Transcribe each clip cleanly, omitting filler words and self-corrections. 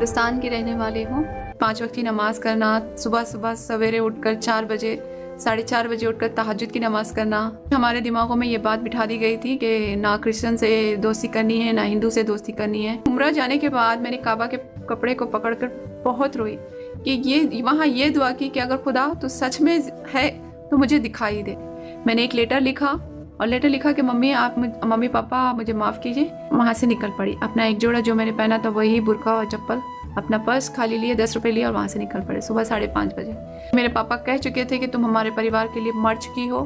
ہندوستان کی رہنے والی ہوں. 5 وقت کی نماز کرنا، صبح سویرے اٹھ کر 4 بجے 4:30 بجے اٹھ کر تہجد کی نماز کرنا. ہمارے دماغوں میں یہ بات بٹھا دی گئی تھی کہ نہ کرسچن سے دوستی کرنی ہے، نہ ہندو سے دوستی کرنی ہے. عمرہ جانے کے بعد میں نے کعبہ کے کپڑے کو پکڑ کر بہت روئی کہ وہاں یہ دعا کی کہ اگر خدا تو سچ میں ہے تو مجھے دکھائی دے. میں نے ایک لیٹر لکھا اور لیٹر لکھا کہ ممی پاپا مجھے معاف کیجیے. وہاں سے نکل پڑی. اپنا ایک جوڑا جو میں نے پہنا تھا وہی برقع اور چپل، اپنا پرس خالی لیے، 10 روپے لیے اور وہاں سے نکل پڑے. صبح 5:30 بجے میرے پاپا کہہ چکے تھے کہ تم ہمارے پریوار کے لیے مر چکی ہو،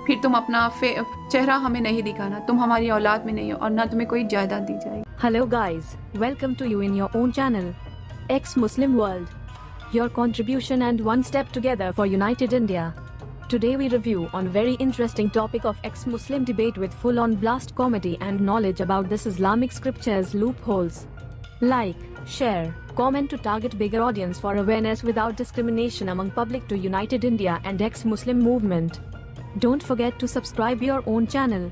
پھر تم اپنا چہرہ ہمیں نہیں دکھانا، تم ہماری اولاد میں نہیں ہو اور نہ تمہیں کوئی جائیداد دی جائے گی. Hello guys, welcome to you in your own channel, Ex-Muslim World. Your contribution and one step together for United India. Today we review on very interesting topic of ex-Muslim debate with full-on blast comedy and knowledge about this Islamic scriptures loopholes. Like, share, comment to target bigger audience for awareness without discrimination among public to United India and ex-Muslim movement. Don't forget to subscribe your own channel.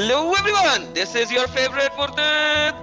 Hello everyone, this is your favorite Murtad.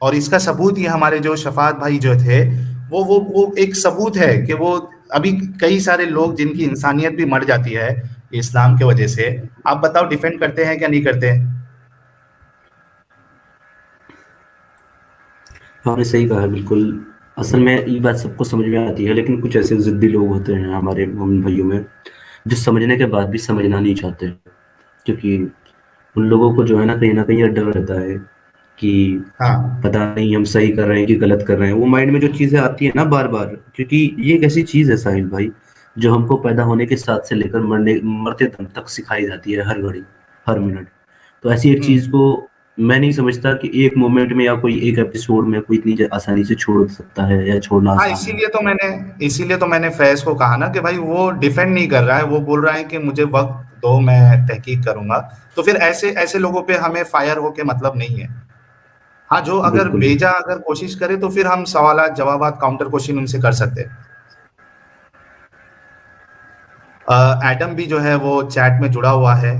اور اس کا ثبوت یہ ہمارے جو شفاعت بھائی جو تھے وہ ایک ثبوت ہے کہ وہ ابھی کئی سارے لوگ جن کی انسانیت بھی مر جاتی ہے اسلام کی وجہ سے، آپ بتاؤ ڈیفینڈ کرتے ہیں کیا نہیں کرتے؟ آپ نے صحیح کہا بالکل. اصل میں یہ بات سب کو سمجھ میں آتی ہے، لیکن کچھ ایسے ضدی لوگ ہوتے ہیں ہمارے مومن بھائیوں میں جو سمجھنے کے بعد بھی سمجھنا نہیں چاہتے، کیونکہ ان لوگوں کو جو ہے نا کہیں یہ ڈر رہتا ہے کہ ہاں پتہ نہیں ہم صحیح کر رہے ہیں کہ غلط کر رہے ہیں. وہ مائنڈ میں جو چیزیں آتی ہیں نا بار بار، کیونکہ یہ ایک ایسی چیز ہے ساحل بھائی جو ہم کو پیدا ہونے کے ساتھ سے لے کر مرتے دم تک سکھائی جاتی ہے، ہر گھڑی ہر منٹ. تو ایسی ایک چیز کو میں نہیں سمجھتا کہ ایک مومنٹ میں یا کوئی ایک ایپیسوڈ میں کوئی اتنی آسانی سے چھوڑ سکتا ہے یا چھوڑنا ہاں، آسان ہے. اسی لیے تو میں نے فیض کو کہا نا کہ بھائی وہ ڈیفینڈ نہیں کر رہا ہے، وہ بول رہا ہے کہ مجھے وقت دو، میں تحقیق کروں گا. تو پھر ایسے لوگوں پہ ہمیں فائر ہو کے مطلب نہیں ہے. ہاں، جو اگر بالکل. بیجا اگر کوشش کرے تو پھر ہم سوالات جوابات کاؤنٹر کوشچن ان سے کر سکتے. ایڈم بھی جو ہے وہ چیٹ میں جڑا ہوا ہے.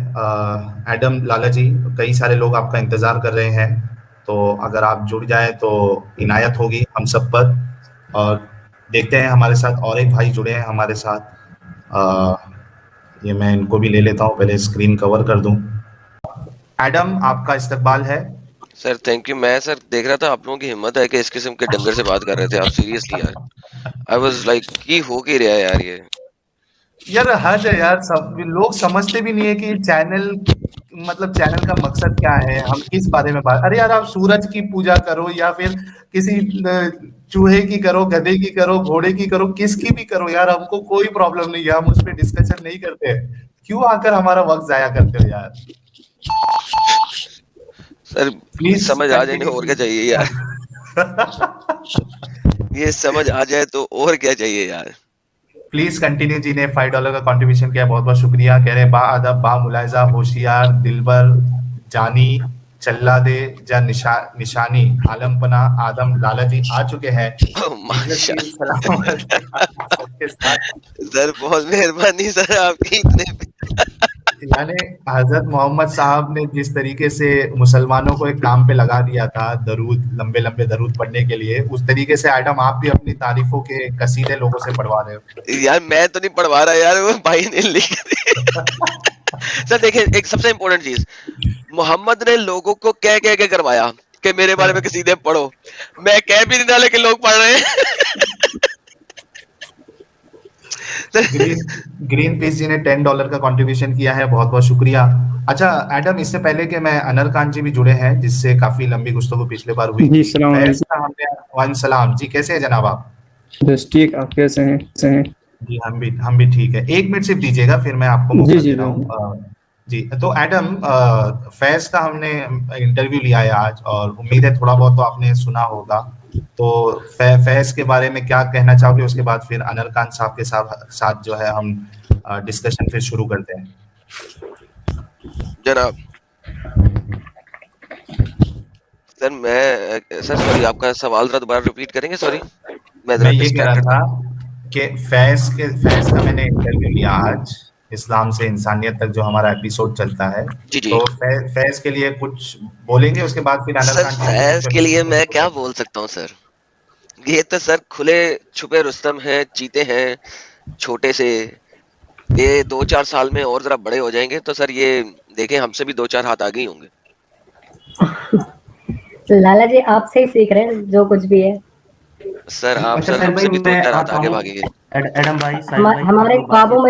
ایڈم لالا جی، کئی سارے لوگ آپ کا انتظار کر رہے ہیں، تو اگر آپ جڑ جائیں تو عنایت ہوگی ہم سب پر. اور دیکھتے ہیں ہمارے ساتھ اور ایک بھائی جڑے ہیں ہمارے ساتھ. یہ میں ان کو بھی لے لیتا ہوں، پہلے اسکرین کور کر دوں. ایڈم، آپ کا استقبال ہے. Sir thank you. میں سر دیکھ رہا تھا آپ لوگوں کی ہمت ہے کہ اس قسم کے ڈنگر سے بات کر رہے تھے آپ. سیریسلی یار آئی واز لائک کی ہو کے رہا ہے یار. یہ یار حد ہے یار، سب لوگ سمجھتے بھی نہیں ہے کہ چینل کا مقصد کیا ہے، ہم کس بارے میں بات. ارے یار، آپ سورج کی پوجا کرو یا پھر کسی چوہے کی کرو، گدھے کی کرو، گھوڑے کی کرو، کس کی بھی کرو یار، ہم کو کوئی پرابلم نہیں ہے، ہم اس پہ ڈسکشن نہیں کرتے. کیوں آ کر ہمارا وقت ضائع کرتے ہو یار؟ سر پلیز سمجھ آ جائے اور کیا چاہیے یار. یہ سمجھ آ جائے تو اور کیا چاہیے یار. Please continue. جی نے $5 کا کنٹریبیوشن کیا، بہت بہت شکریہ. کہہ رہے با ادب، با ملاحظہ، ہوشیار، دلبر، جانی، چلا دے جا نشانی، عالم پناہ آدم لالا جی آ چکے ہیں. سر بہت مہربانی سر آپ کی. یعنی حضرت محمد صاحب نے جس طریقے سے مسلمانوں کو ایک کام پہ لگا دیا تھا درود، لمبے لمبے درود پڑھنے کے لیے، اس طریقے سے ایڈم آپ بھی اپنی تعریفوں کے قصیدے لوگوں سے پڑھوا رہے ہو. یار میں تو نہیں پڑھوا رہا یار، وہ بھائی نے لکھ دی. سر دیکھیں ایک سب سے امپورٹنٹ چیز، محمد نے لوگوں کو کہہ کے کروایا کہ میرے بارے میں قصیدے پڑھو. میں کہہ بھی نہیں رہا لیکن لوگ پڑھ رہے ہیں. گرین پیس جی نے $10 کا کنٹریبیوشن کیا ہے، بہت بہت شکریہ. اچھا ایڈم، اس سے پہلے کہ میں انر خان جی بھی جڑے ہیں جس سے کافی لمبی گفتگو پچھلے بار ہوئی. جی السلام علیکم. وعلیکم السلام جی، کیسے ہیں جناب آپ؟ بس ٹھیک، آپ کیسے ہیں؟ جی ہم بھی ٹھیک ہے. 1 منٹ صرف دیجیے گا پھر میں آپ کو موقع دے رہا ہوں. جی تو ایڈم، فیض کا ہم نے انٹرویو لیا ہے آج، اور امید ہے تھوڑا بہت تو آپ نے سنا ہوگا. تو فیض کے بارے میں کیا کہنا چاہو گے؟ اس کے بعد پھر انر خان صاحب کے ساتھ جو ہے ہم ڈسکشن پھر شروع کرتے ہیں. جناب سر سوری، آپ کا سوال ذرا دوبارہ ریپیٹ کریں گے؟ سوری میں یہ کہہ رہا تھا کہ فیض کا میں نے انٹرویو لیا آج، اسلام سے انسانیت تک جو ہمارا ایپیسوڈ چلتا ہے. تو فیض کے لیے کچھ بولیں گے، اس کے بعد پھر انر خان. فیض کے لیے میں کیا بول سکتا ہوں سر؟ یہ تو سر کھلے چھپے رستم ہیں، چیتے ہیں چھوٹے سے. یہ 2-4 سال میں اور ذرا بڑے ہو جائیں گے تو سر یہ دیکھیں ہم سے بھی 2-4 ہاتھ آگے ہی ہوں گے. لالا جی آپ سے ہی سیکھ رہے ہیں جو کچھ بھی ہے سر. آپ سر ہم سے بھی 2-4 ہاتھ آگے بھاگیں گے. ہمارے خوابوں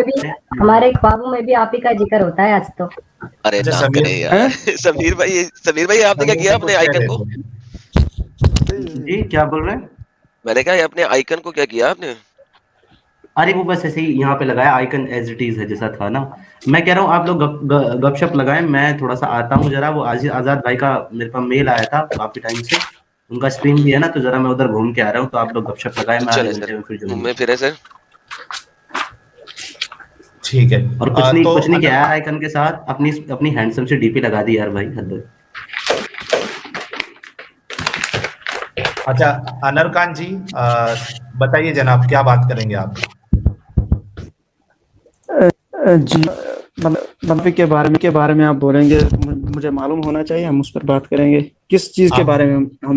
میں بھی آپ ہی کا ذکر ہوتا ہے آج تو. ارے نہ کرے یار. سمیر بھائی آپ نے کیا کیا اپنے آئیکن کو؟ جی کیا بول رہے ہیں؟ میں نے کہا اپنے آئیکن کو کیا کیا آپ نے؟ ارے وہ بس ایسے ہی یہاں پہ لگایا، آئیکن ایز اٹ از ہے جیسا تھا نا. میں کہہ رہا ہوں آپ لوگ گپ شپ لگائیں، میں تھوڑا سا آتا ہوں ذرا. وہ آزاد بھائی کا میرے پاس میل آیا تھا کافی ٹائم سے، ان کا اسٹریم بھی ہے نا، تو ذرا میں ادھر گھوم کے آ رہا ہوں. تو آپ لوگ گپ شپ لگائیں، میں آدھے گھنٹے میں پھر جاؤں میں پھر سر. ٹھیک ہے. اور کچھ نہیں کیا آئیکن کے ساتھ اپنی ہینڈسم سے ڈی پی لگا دی یار بھائی. حد. اچھا انر خان جی بتائیے جناب، کیا بات کریں گے آپ؟ جی منفی کے بارے میں آپ بولیں گے، مجھے معلوم ہونا چاہیے، ہم اس پر بات کریں گے. کس چیز کے بارے میں ہم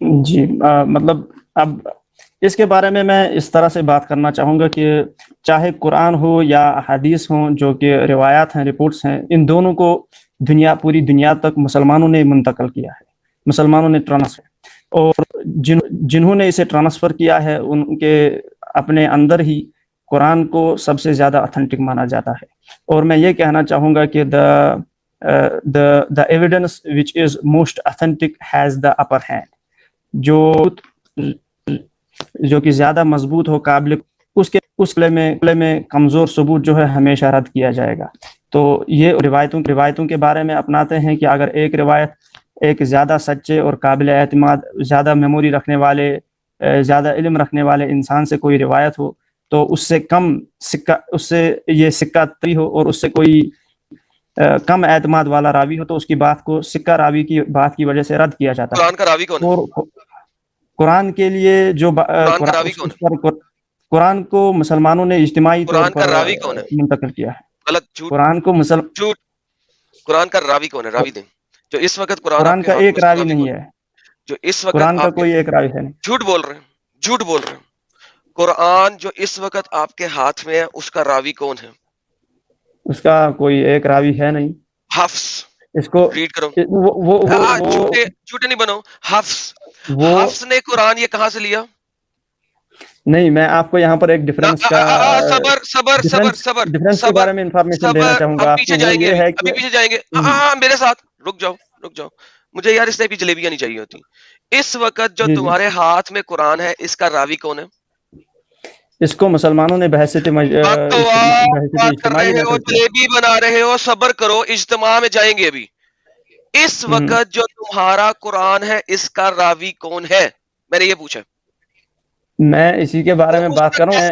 جی مطلب اب اس کے بارے میں اس طرح سے بات کرنا چاہوں گا کہ چاہے قرآن ہو یا حدیث ہوں جو کہ روایات ہیں، رپورٹس ہیں، ان دونوں کو پوری دنیا تک مسلمانوں نے منتقل کیا ہے، مسلمانوں نے ٹرانسفر، اور جنہوں نے اسے ٹرانسفر کیا ہے ان کے اپنے اندر ہی قرآن کو سب سے زیادہ اتھینٹک مانا جاتا ہے۔ اور میں یہ کہنا چاہوں گا کہ the evidence which is most authentic has the upper hand، جو کہ زیادہ مضبوط ہو، قابل اس قلعے میں کمزور ثبوت جو ہے ہمیشہ رد کیا جائے گا۔ تو یہ روایتوں کے بارے میں اپناتے ہیں کہ اگر ایک روایت ایک زیادہ سچے اور قابل اعتماد، زیادہ میموری رکھنے والے، زیادہ علم رکھنے والے انسان سے کوئی روایت ہو تو اس سے کم سکہ، اس سے یہ سکہ تری ہو اور اس سے کوئی کم اعتماد والا راوی ہو تو اس کی بات کو سکہ راوی کی بات کی وجہ سے رد کیا جاتا ہے۔ قرآن کا راوی کون ہے؟ اور قرآن کے لیے جو قرآن کو مسلمانوں نے اجتماعی طور پر منتقل کیا ہے۔ غلط، جھوٹ، قرآن کو جھوٹ۔ قرآن کا راوی کون ہے؟ راوی دیں جو اس وقت قرآن کا ایک راوی نہیں ہے، جو اس وقت قرآن کا کوئی ایک راوی ہے نہیں۔ جھوٹ بول رہے ہیں، جھوٹ بول رہے ہیں۔ قرآن جو اس وقت آپ کے ہاتھ میں ہے اس کا راوی کون ہے؟ اس کا کوئی ایک راوی ہے نہیں۔ حفص، اس کو ریڈ کرو، وہ جھوٹے نہیں بنو۔ حفص نے قرآن یہ کہاں سے لیا؟ نہیں، میں آپ کو یہاں پر ایک ڈفرینس کا ڈفرینس کے بارے میں انفارمیشن دینا چاہوں گا۔ پیچھے جائیں گے، ابھی پیچھے جائیں گے، میرے ساتھ رک جاؤ، مجھے یار اس طرح کی جلیبیاں نہیں چاہیے ہوتی۔ اس وقت جو تمہارے ہاتھ میں قرآن ہے اس کا راوی کون ہے؟ اس کو مسلمانوں نے بحثیت اجتماعی جلیبی بنا رہے ہو، صبر کرو، اجتماع میں جائیں گے ابھی۔ اس وقت جو تمہارا قرآن ہے اس کا راوی کون ہے؟ میں نے یہ پوچھا، میں اسی کے بارے میں بات کر رہا ہوں۔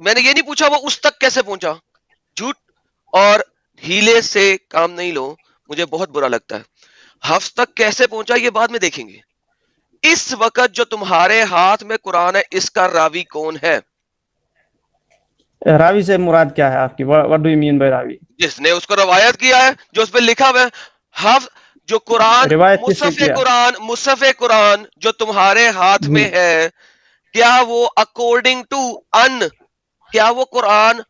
میں نے یہ نہیں پوچھا وہ اس تک کیسے پہنچا۔ جھوٹ اور ہیلے سے کام نہیں لو، مجھے بہت برا لگتا ہے۔ حفظ تک کیسے پہنچا یہ بعد میں دیکھیں گے۔ اس وقت جو تمہارے ہاتھ میں قرآن ہے اس کا راوی کون ہے؟ راوی سے مراد کیا ہے آپ کی؟ what do you mean by راوی؟ جس نے اس کو روایت کیا ہے، جو اس پہ لکھا ہوا ہے۔ حفظ جو قرآن، مصحف قرآن جو تمہارے ہاتھ میں ہے، کیا وہ اکارڈنگ ٹو کیا وہ قرآن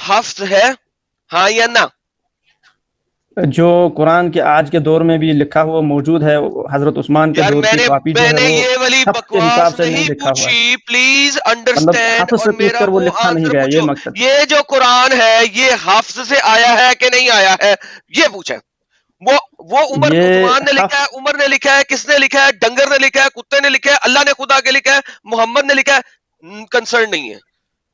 حفظ ہے؟ ہاں یا نہ؟ جو قرآن کے آج کے دور میں بھی لکھا ہوا موجود ہے، حضرت عثمان کے دور کی کاپی جو ہے، میں نے یہ والی بکواس نہیں پوچھی، پلیز انڈرسٹینڈ، اور میرا وہ آنسر پوچھو، یہ جو قرآن ہے یہ حفظ سے آیا ہے کہ نہیں آیا ہے یہ پوچھا۔ وہ عثمان نے لکھا ہے، عمر نے لکھا ہے، کس نے لکھا ہے؟ ڈنگر نے لکھا ہے، کتے نے لکھا ہے، اللہ نے خدا کے لکھا ہے، محمد نے لکھا ہے، کنسرن نہیں ہے۔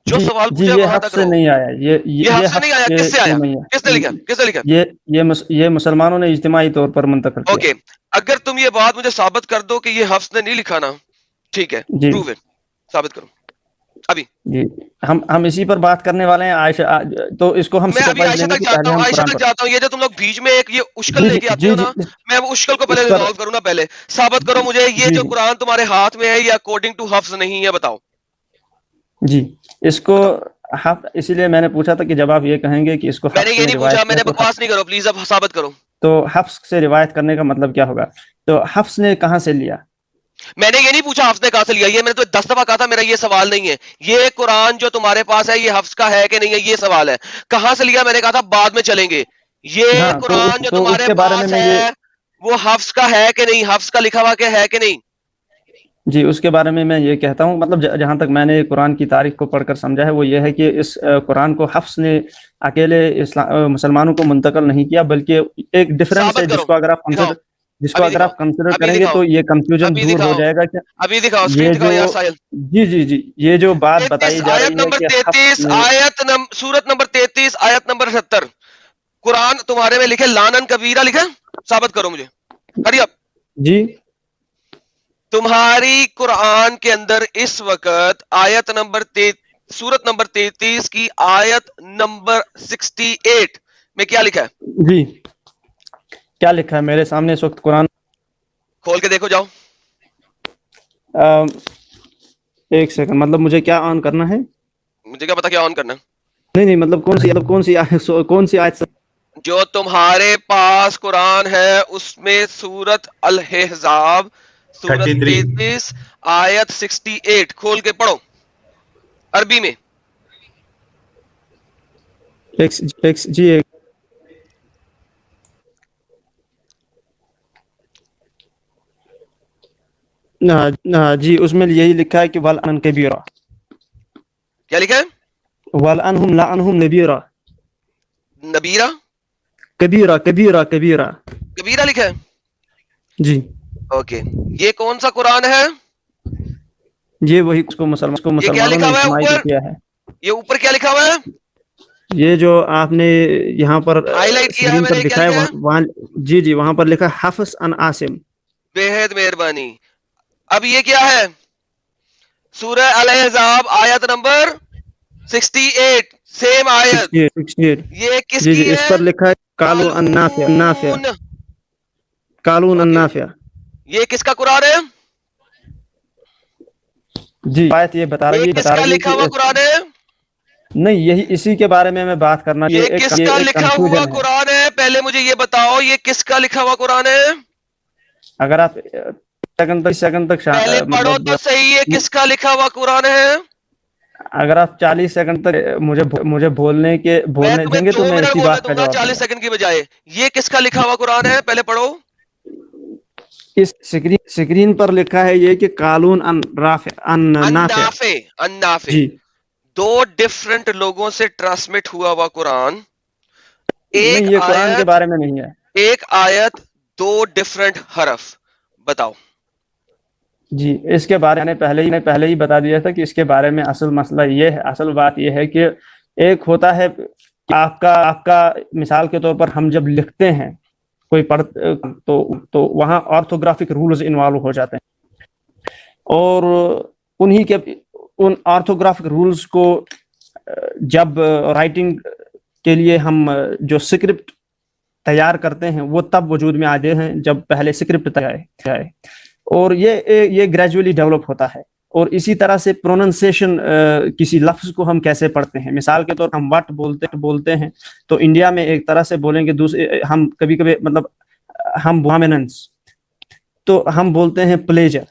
جو سوال پوچھا یہ حفظ سے نہیں آیا، یہ حفظ سے نہیں آیا، کس سے آیا؟ کس نے لکھا؟ یہ مسلمانوں نے اجتماعی طور پر منتقل کیا۔ اوکے، اگر تم یہ بات مجھے ثابت کر دو کہ یہ حفظ نے نہیں لکھا نا، ٹھیک ہے، پروو اٹ، ثابت کرو ابھی۔ جی ہم اسی پر بات کرنے والے ہیں۔ عائشہ، تو اس کو ہم میں ابھی عائشہ تک جاتا ہوں، یہ جو تم لوگ بیچ میں ایک یہ اشکل لے کے آتے ہو نا، میں وہ اشکل کو پہلے ریزالو کروں نا، پہلے ثابت کرو مجھے یہ جو قرآن تمہارے ہاتھ میں ہے یہ اکارڈنگ ٹو حفظ نہیں ہے، بتاؤ۔ جی اس کو اسی لیے میں نے پوچھا تھا کہ جب آپ یہ کہیں گے کہ اس کو میں نے یہ نہیں پوچھا، میں نے بکواس نہیں کرو، پلیز اب ثابت کرو۔ تو حفظ سے روایت کرنے کا مطلب کیا ہوگا؟ تو حفظ نے کہاں سے لیا؟ میں نے یہ نہیں پوچھا حفظ نے کہاں سے لیا، یہ میں نے تو 10 دفعہ کہا تھا، میرا یہ سوال نہیں ہے۔ یہ قرآن جو تمہارے پاس ہے یہ حفظ کا ہے کہ نہیں ہے یہ سوال ہے۔ کہاں سے لیا میں نے کہا تھا بعد میں چلیں گے۔ یہ قرآن جو تمہارے پاس ہے وہ حفظ کا ہے کہ نہیں؟ حفظ کا لکھا ہوا کہ ہے کہ نہیں؟ جی اس کے بارے میں یہ کہتا ہوں، مطلب جہاں تک میں نے قرآن کی تاریخ کو پڑھ کر سمجھا ہے وہ یہ ہے کہ اس قرآن کو حفظ نے اکیلے مسلمانوں کو منتقل نہیں کیا، بلکہ ایک ڈفرینس ہے جس کو اگر آپ کنسیڈر کریں گے تو یہ کنفیوژن دور ہو جائے گا کہ ابھی دکھاؤ اسکرین دکھاؤ یار ساحل۔ جی یہ جو بات بتائی جا رہی ہے کہ سورت نمبر 33 آیت نمبر 70 قرآن تمہارے میں لکھے لانن کبیرہ لکھا، ثابت کرو مجھے، ہری اپ۔ جی تمہاری قرآن کے اندر اس وقت آیت نمبر سورت نمبر 33 کی آیت نمبر 68 میں کیا لکھا ہے؟ جی کیا لکھا ہے میرے سامنے اس وقت؟ قرآن کھول کے دیکھو جاؤ۔ ایک سیکنڈ، مطلب مجھے کیا آن کرنا ہے؟ مجھے کیا پتا کیا آن کرنا ہے؟ نہیں مطلب کون سی آیت؟ جو تمہارے پاس قرآن ہے اس میں سورت الاحزاب سورت 33 33 آیت 68 کھول کے پڑھو عربی میں. جی اس میں یہی لکھا ہے کہ وَلْعَنْ كَبِيرًا. کیا لکھا ہے؟ وَلْعَنْهُمْ لَعْنُهُمْ نَبِيرًا. نبیرہ کبیرہ کبیرہ لکھا ہے. جی اوکے یہ کون سا قرآن ہے؟ یہ وہی اس کو مسلمانوں نے استعمال کیا ہے. یہ اوپر کیا لکھا ہوا ہے؟ یہ جو آپ نے یہاں پر ہائی لائٹ کیا ہے اسکرین پر دکھایا وہاں جی وہاں پر لکھا حفظ عن عاصم. بےحد مہربانی. اب یہ کیا ہے؟ سورہ الاحزاب آیت نمبر 68 سیم آیت. 68 یہ کس جی کی اس ہے؟ پر لکھا ہے قالون النافع. قالون النافع. یہ کس کا قرآن ہے؟ جی آیت یہ بتا رہی کس کا لکھا ہوا قرآن ہے؟ نہیں یہی اسی کے بارے میں بات کرنا. یہ کس کا لکھا ہوا قرآن ہے؟ پہلے مجھے یہ بتاؤ یہ کس کا لکھا ہوا قرآن ہے؟ اگر آپ سیکنڈ تک پہلے پڑھو تو صحیح ہے کس کا لکھا ہوا قرآن ہے. اگر آپ 40 سیکنڈ تک مجھے بولنے دیں گے تو میں اسی بات کا جواب 40 سیکنڈ کی بجائے یہ کس کا لکھا ہوا قرآن ہے پہلے پڑھو. اس سکرین پر لکھا ہے یہ کہ قالون النافع جی 2 ڈیفرنٹ لوگوں سے ٹرانسمٹ ہوا ہوا قرآن. نہیں یہ قرآن کے بارے میں نہیں ہے. ایک آیت 2 ڈیفرنٹ حرف. بتاؤ. جی اس کے بارے میں پہلے ہی بتا دیا تھا کہ اس کے بارے میں اصل مسئلہ یہ ہے. اصل بات یہ ہے کہ ایک ہوتا ہے کہ آپ کا مثال کے طور پر ہم جب لکھتے ہیں کوئی تو وہاں آرتھوگرافک رولز انوالو ہو جاتے ہیں اور ان آرتھوگرافک رولز کو جب رائٹنگ کے لیے ہم جو سکرپٹ تیار کرتے ہیں وہ تب وجود میں آتے ہیں جب پہلے سکرپٹ تیار ہے اور یہ گریجولی ڈیولپ ہوتا ہے. اور اسی طرح سے پروننسیشن کسی لفظ کو ہم کیسے پڑھتے ہیں. مثال کے طور پر ہم وٹ بولتے ہیں تو انڈیا میں ایک طرح سے بولیں گے ہم کبھی مطلب ہم بوامننس تو ہم بولتے ہیں پلیجر.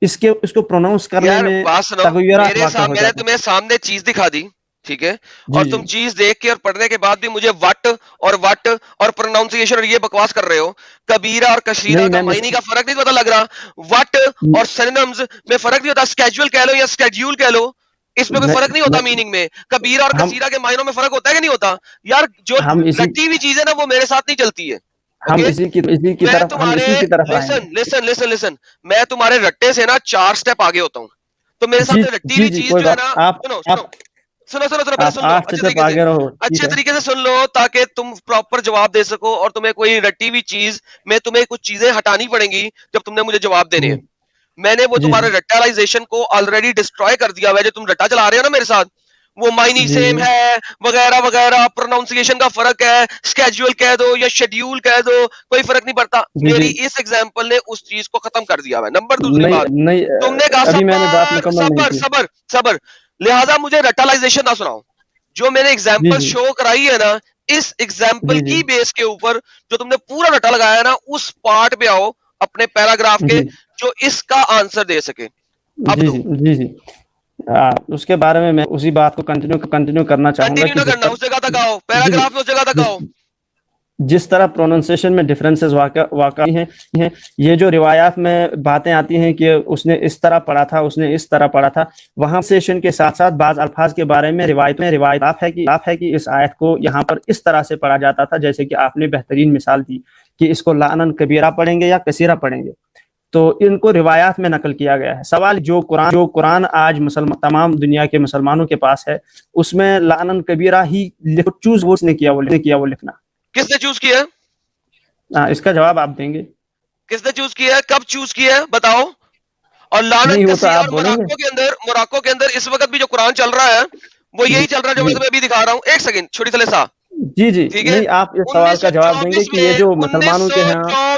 اس کو پروناؤنس کرنے میں تغیرات واقع ہو جاتے ہیں. میں نے تمہیں سامنے چیز دکھا دی ٹھیک ہے اور تم چیز دیکھ کے اور پڑھنے کے بعد بھی مجھے وٹ اور پروناؤنسیشن اور یہ بکواس کر رہے ہو. کبیرہ اور کثیرہ کا معنی کا فرق نہیں پتہ لگ رہا. وٹ اور سینونمز میں فرق نہیں ہوتا. اسکیجول کہہ لو یا اسکیڈیول کہہ لو اس میں کوئی فرق نہیں ہوتا میننگ میں. کبیرہ اور کثیرہ کے معنوں میں فرق ہوتا ہے کہ نہیں ہوتا؟ یار جو رٹی ہوئی چیز ہے نا وہ میرے ساتھ نہیں چلتی ہے. لسن میں تمہارے رٹے سے نا 4 سٹیپ آگے ہوتا ہوں تو میرے ساتھ رٹی ہوئی چیز جو ہے نا سنو اچھے طریقے سے سن لو تاکہ تم پراپر جواب دے سکو. اور تمہیں کوئی رٹی ہوئی چیز میں تمہیں کچھ چیزیں ہٹانی پڑیں گی جب تم نے مجھے جواب دینے ہیں. میں نے وہ تمہارے رٹالائزیشن کو آلریڈی ڈسٹروائے کر دیا ہوا ہے. جو تم رٹا چلا رہے ہو نا میرے ساتھ وہ معنی سیم ہے وغیرہ وغیرہ. پروناؤنسیشن کا فرق ہے. اسکیجول کہہ دو یا شیڈیول کہہ دو کوئی فرق نہیں پڑتا. میری اس ایگزامپل نے اس چیز کو ختم کر دیا ہوا ہے. نمبر دوسری بات تم نے کہا صبر لہذا مجھے رٹالائزیشن نہ سناؤ. جو میں نے ایگزامپل شو کرائی ہے نا اس ایگزامپل کی بیس کے اوپر جو تم نے پورا رٹا لگایا نا اس پارٹ پہ آؤ اپنے پیراگراف کے جو اس کا آنسر دے سکے. جی اس کے بارے میں اسی بات کو کنٹینیو کرنا چاہوں گا. اس جگہ تک آؤ پیراگراف میں اس جگہ تک آؤ. جس طرح پروننسیشن میں ڈفرینسز واقع ہیں یہ جو روایات میں باتیں آتی ہیں کہ اس نے اس طرح پڑھا تھا اس نے اس طرح پڑھا تھا وہاں سیشن کے ساتھ ساتھ بعض الفاظ کے بارے میں روایت آپ ہے کہ اس آیت کو یہاں پر اس طرح سے پڑھا جاتا تھا جیسے کہ آپ نے بہترین مثال دی کہ اس کو لعنن کبیرہ پڑھیں گے یا کثیرہ پڑھیں گے. تو ان کو روایات میں نقل کیا گیا ہے. سوال جو قرآن آج تمام دنیا کے مسلمانوں کے پاس ہے اس میں لعنن کبیرہ ہی چوز وہ نے کیا وہ لکھنا. کس نے چوز کیا ہے؟ اس کا جواب آپ دیں گے. کس نے چوز کیا ہے؟ کب چوز کیا ہے بتاؤ. اور موراکو کے اندر اس وقت بھی جو قرآن چل رہا ہے وہ یہی چل رہا ہے جو میں تمہیں ابھی دکھا رہا ہوں. ایک سیکنڈ چھوٹی سی لسا جی نہیں آپ اس سوال کا جواب دیں گے کہ یہ جو مسلمانوں کے ہاں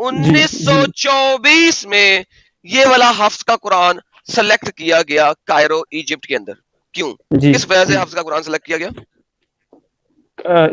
1924 میں یہ والا حفظ کا قرآن سلیکٹ کیا گیا کائرو ایجپٹ کے اندر. کیوں کس وجہ سے حفظ کا قرآن سلیکٹ کیا گیا؟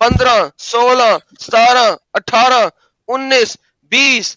15, 16, 17, 18, 19, 20,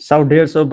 100-150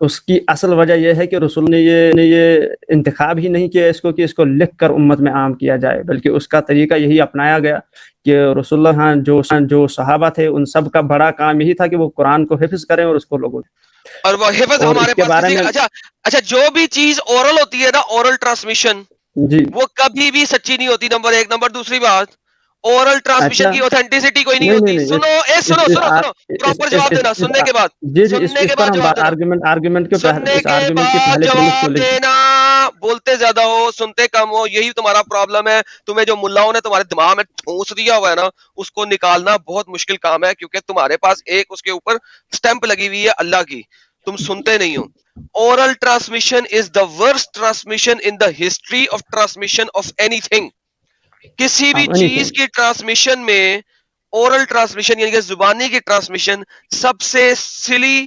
اس کی اصل وجہ یہ ہے کہ رسول نے یہ انتخاب ہی نہیں کیا اس کو کہ اس کو لکھ کر امت میں عام کیا جائے، بلکہ اس کا طریقہ یہی اپنایا گیا کہ رسول اللہ ہاں جو صحابہ تھے ان سب کا بڑا کام یہی تھا کہ وہ قرآن کو حفظ کریں اور اس کو لوگوں اور وہ حفظ ہمارے پاس اچھا جو بھی چیز اورل ہوتی ہے نا، اورل ٹرانسمیشن، جی وہ کبھی بھی سچی نہیں ہوتی، نمبر ایک۔ نمبر دوسری بات، اورل ٹرانسمیشن کی اوتھینٹسٹی کوئی نہیں ہوتی۔ سنو پراپر جواب دینا سننے کے بعد، سننے کے بعد جواب دینا۔ بولتے زیادہ ہو سنتے کم ہو، یہی تمہارا پرابلم ہے۔ تمہیں جو ملاؤں نے تمہارے دماغ میں ٹھونس دیا ہوا ہے نا، اس کو نکالنا بہت مشکل کام ہے، کیونکہ تمہارے پاس ایک اس کے اوپر سٹیمپ لگی ہوئی ہے اللہ کی، تم سنتے نہیں ہو۔ oral transmission is the worst transmission in the history of transmission of anything۔ کسی بھی چیز کی ٹرانسمیشن میں اورل ٹرانسمیشن یعنی کہ زبانی کی ٹرانسمیشن سب سے سلی،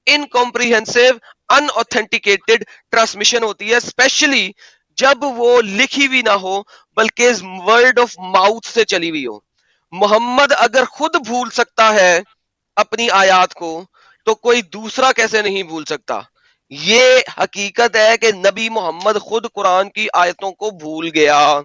انکمپریہنسو، ان اوتھینٹیکیٹڈ ٹرانسمیشن ہوتی ہے، اسپیشلی جب وہ لکھی ہوئی نہ ہو بلکہ ورڈ آف ماؤتھ سے چلی ہوئی ہو۔ محمد اگر خود بھول سکتا ہے اپنی آیات کو تو کوئی دوسرا کیسے نہیں بھول سکتا؟ یہ حقیقت ہے کہ نبی محمد خود قرآن کی آیتوں کو بھول گیا۔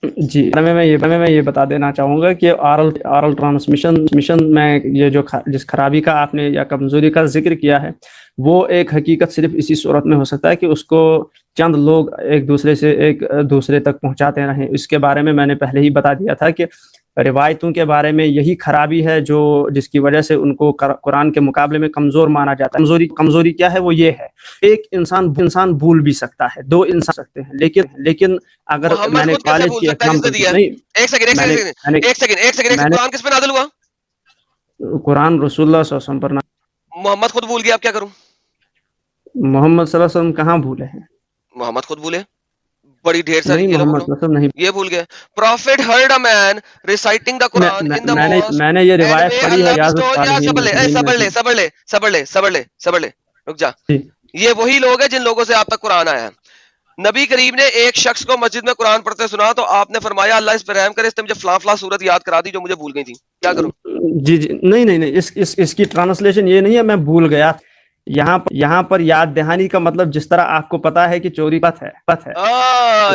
جی میں یہ بتا دینا چاہوں گا کہ آرل ٹرانسمیشن میں یہ جو جس خرابی کا آپ نے یا کمزوری کا ذکر کیا ہے، وہ ایک حقیقت صرف اسی صورت میں ہو سکتا ہے کہ اس کو چند لوگ ایک دوسرے تک پہنچاتے رہیں۔ اس کے بارے میں نے پہلے ہی بتا دیا تھا کہ روایتوں کے بارے میں یہی خرابی ہے جس کی وجہ سے ان کو قرآن کے مقابلے میں کمزور مانا جاتا ہے۔ کمزوری کیا ہے؟ وہ یہ ہے، ایک انسان بھول بھی سکتا ہے، دو انسان سکتے ہیں، لیکن اگر میں نے کالج کی ایک سیکنڈ قرآن کس پہ نازل ہوا؟ قرآن رسول اللہ صلی اللہ علیہ وسلم پر محمد خود بھول گیا، اب کیا کروں؟ محمد صلی اللہ علیہ وسلم کہاں بھولے ہیں؟ محمد خود بھولے، بڑی ڈھیر ساری نہیں، یہ بھول گئے۔ Prophet heard a man reciting the Quran in the mosque. میں نے یہ روایت پڑھی ہے، صبر لے رک جا۔ یہ وہی لوگ ہیں جن لوگوں سے آپ تک قرآن آیا ہے۔ نبی کریم نے ایک شخص کو مسجد میں قرآن پڑھتے سنا تو آپ نے فرمایا اللہ اس پہ رحم کرے، اس نے مجھے فلاں صورت یاد کرا دی جو مجھے بھول گئی تھی، کیا کروں؟ جی نہیں، اس کی ٹرانسلیشن یہ نہیں ہے میں بھول گیا۔ یہاں پر یاد دہانی کا مطلب جس طرح آپ کو پتا ہے کہ چوری پت ہے۔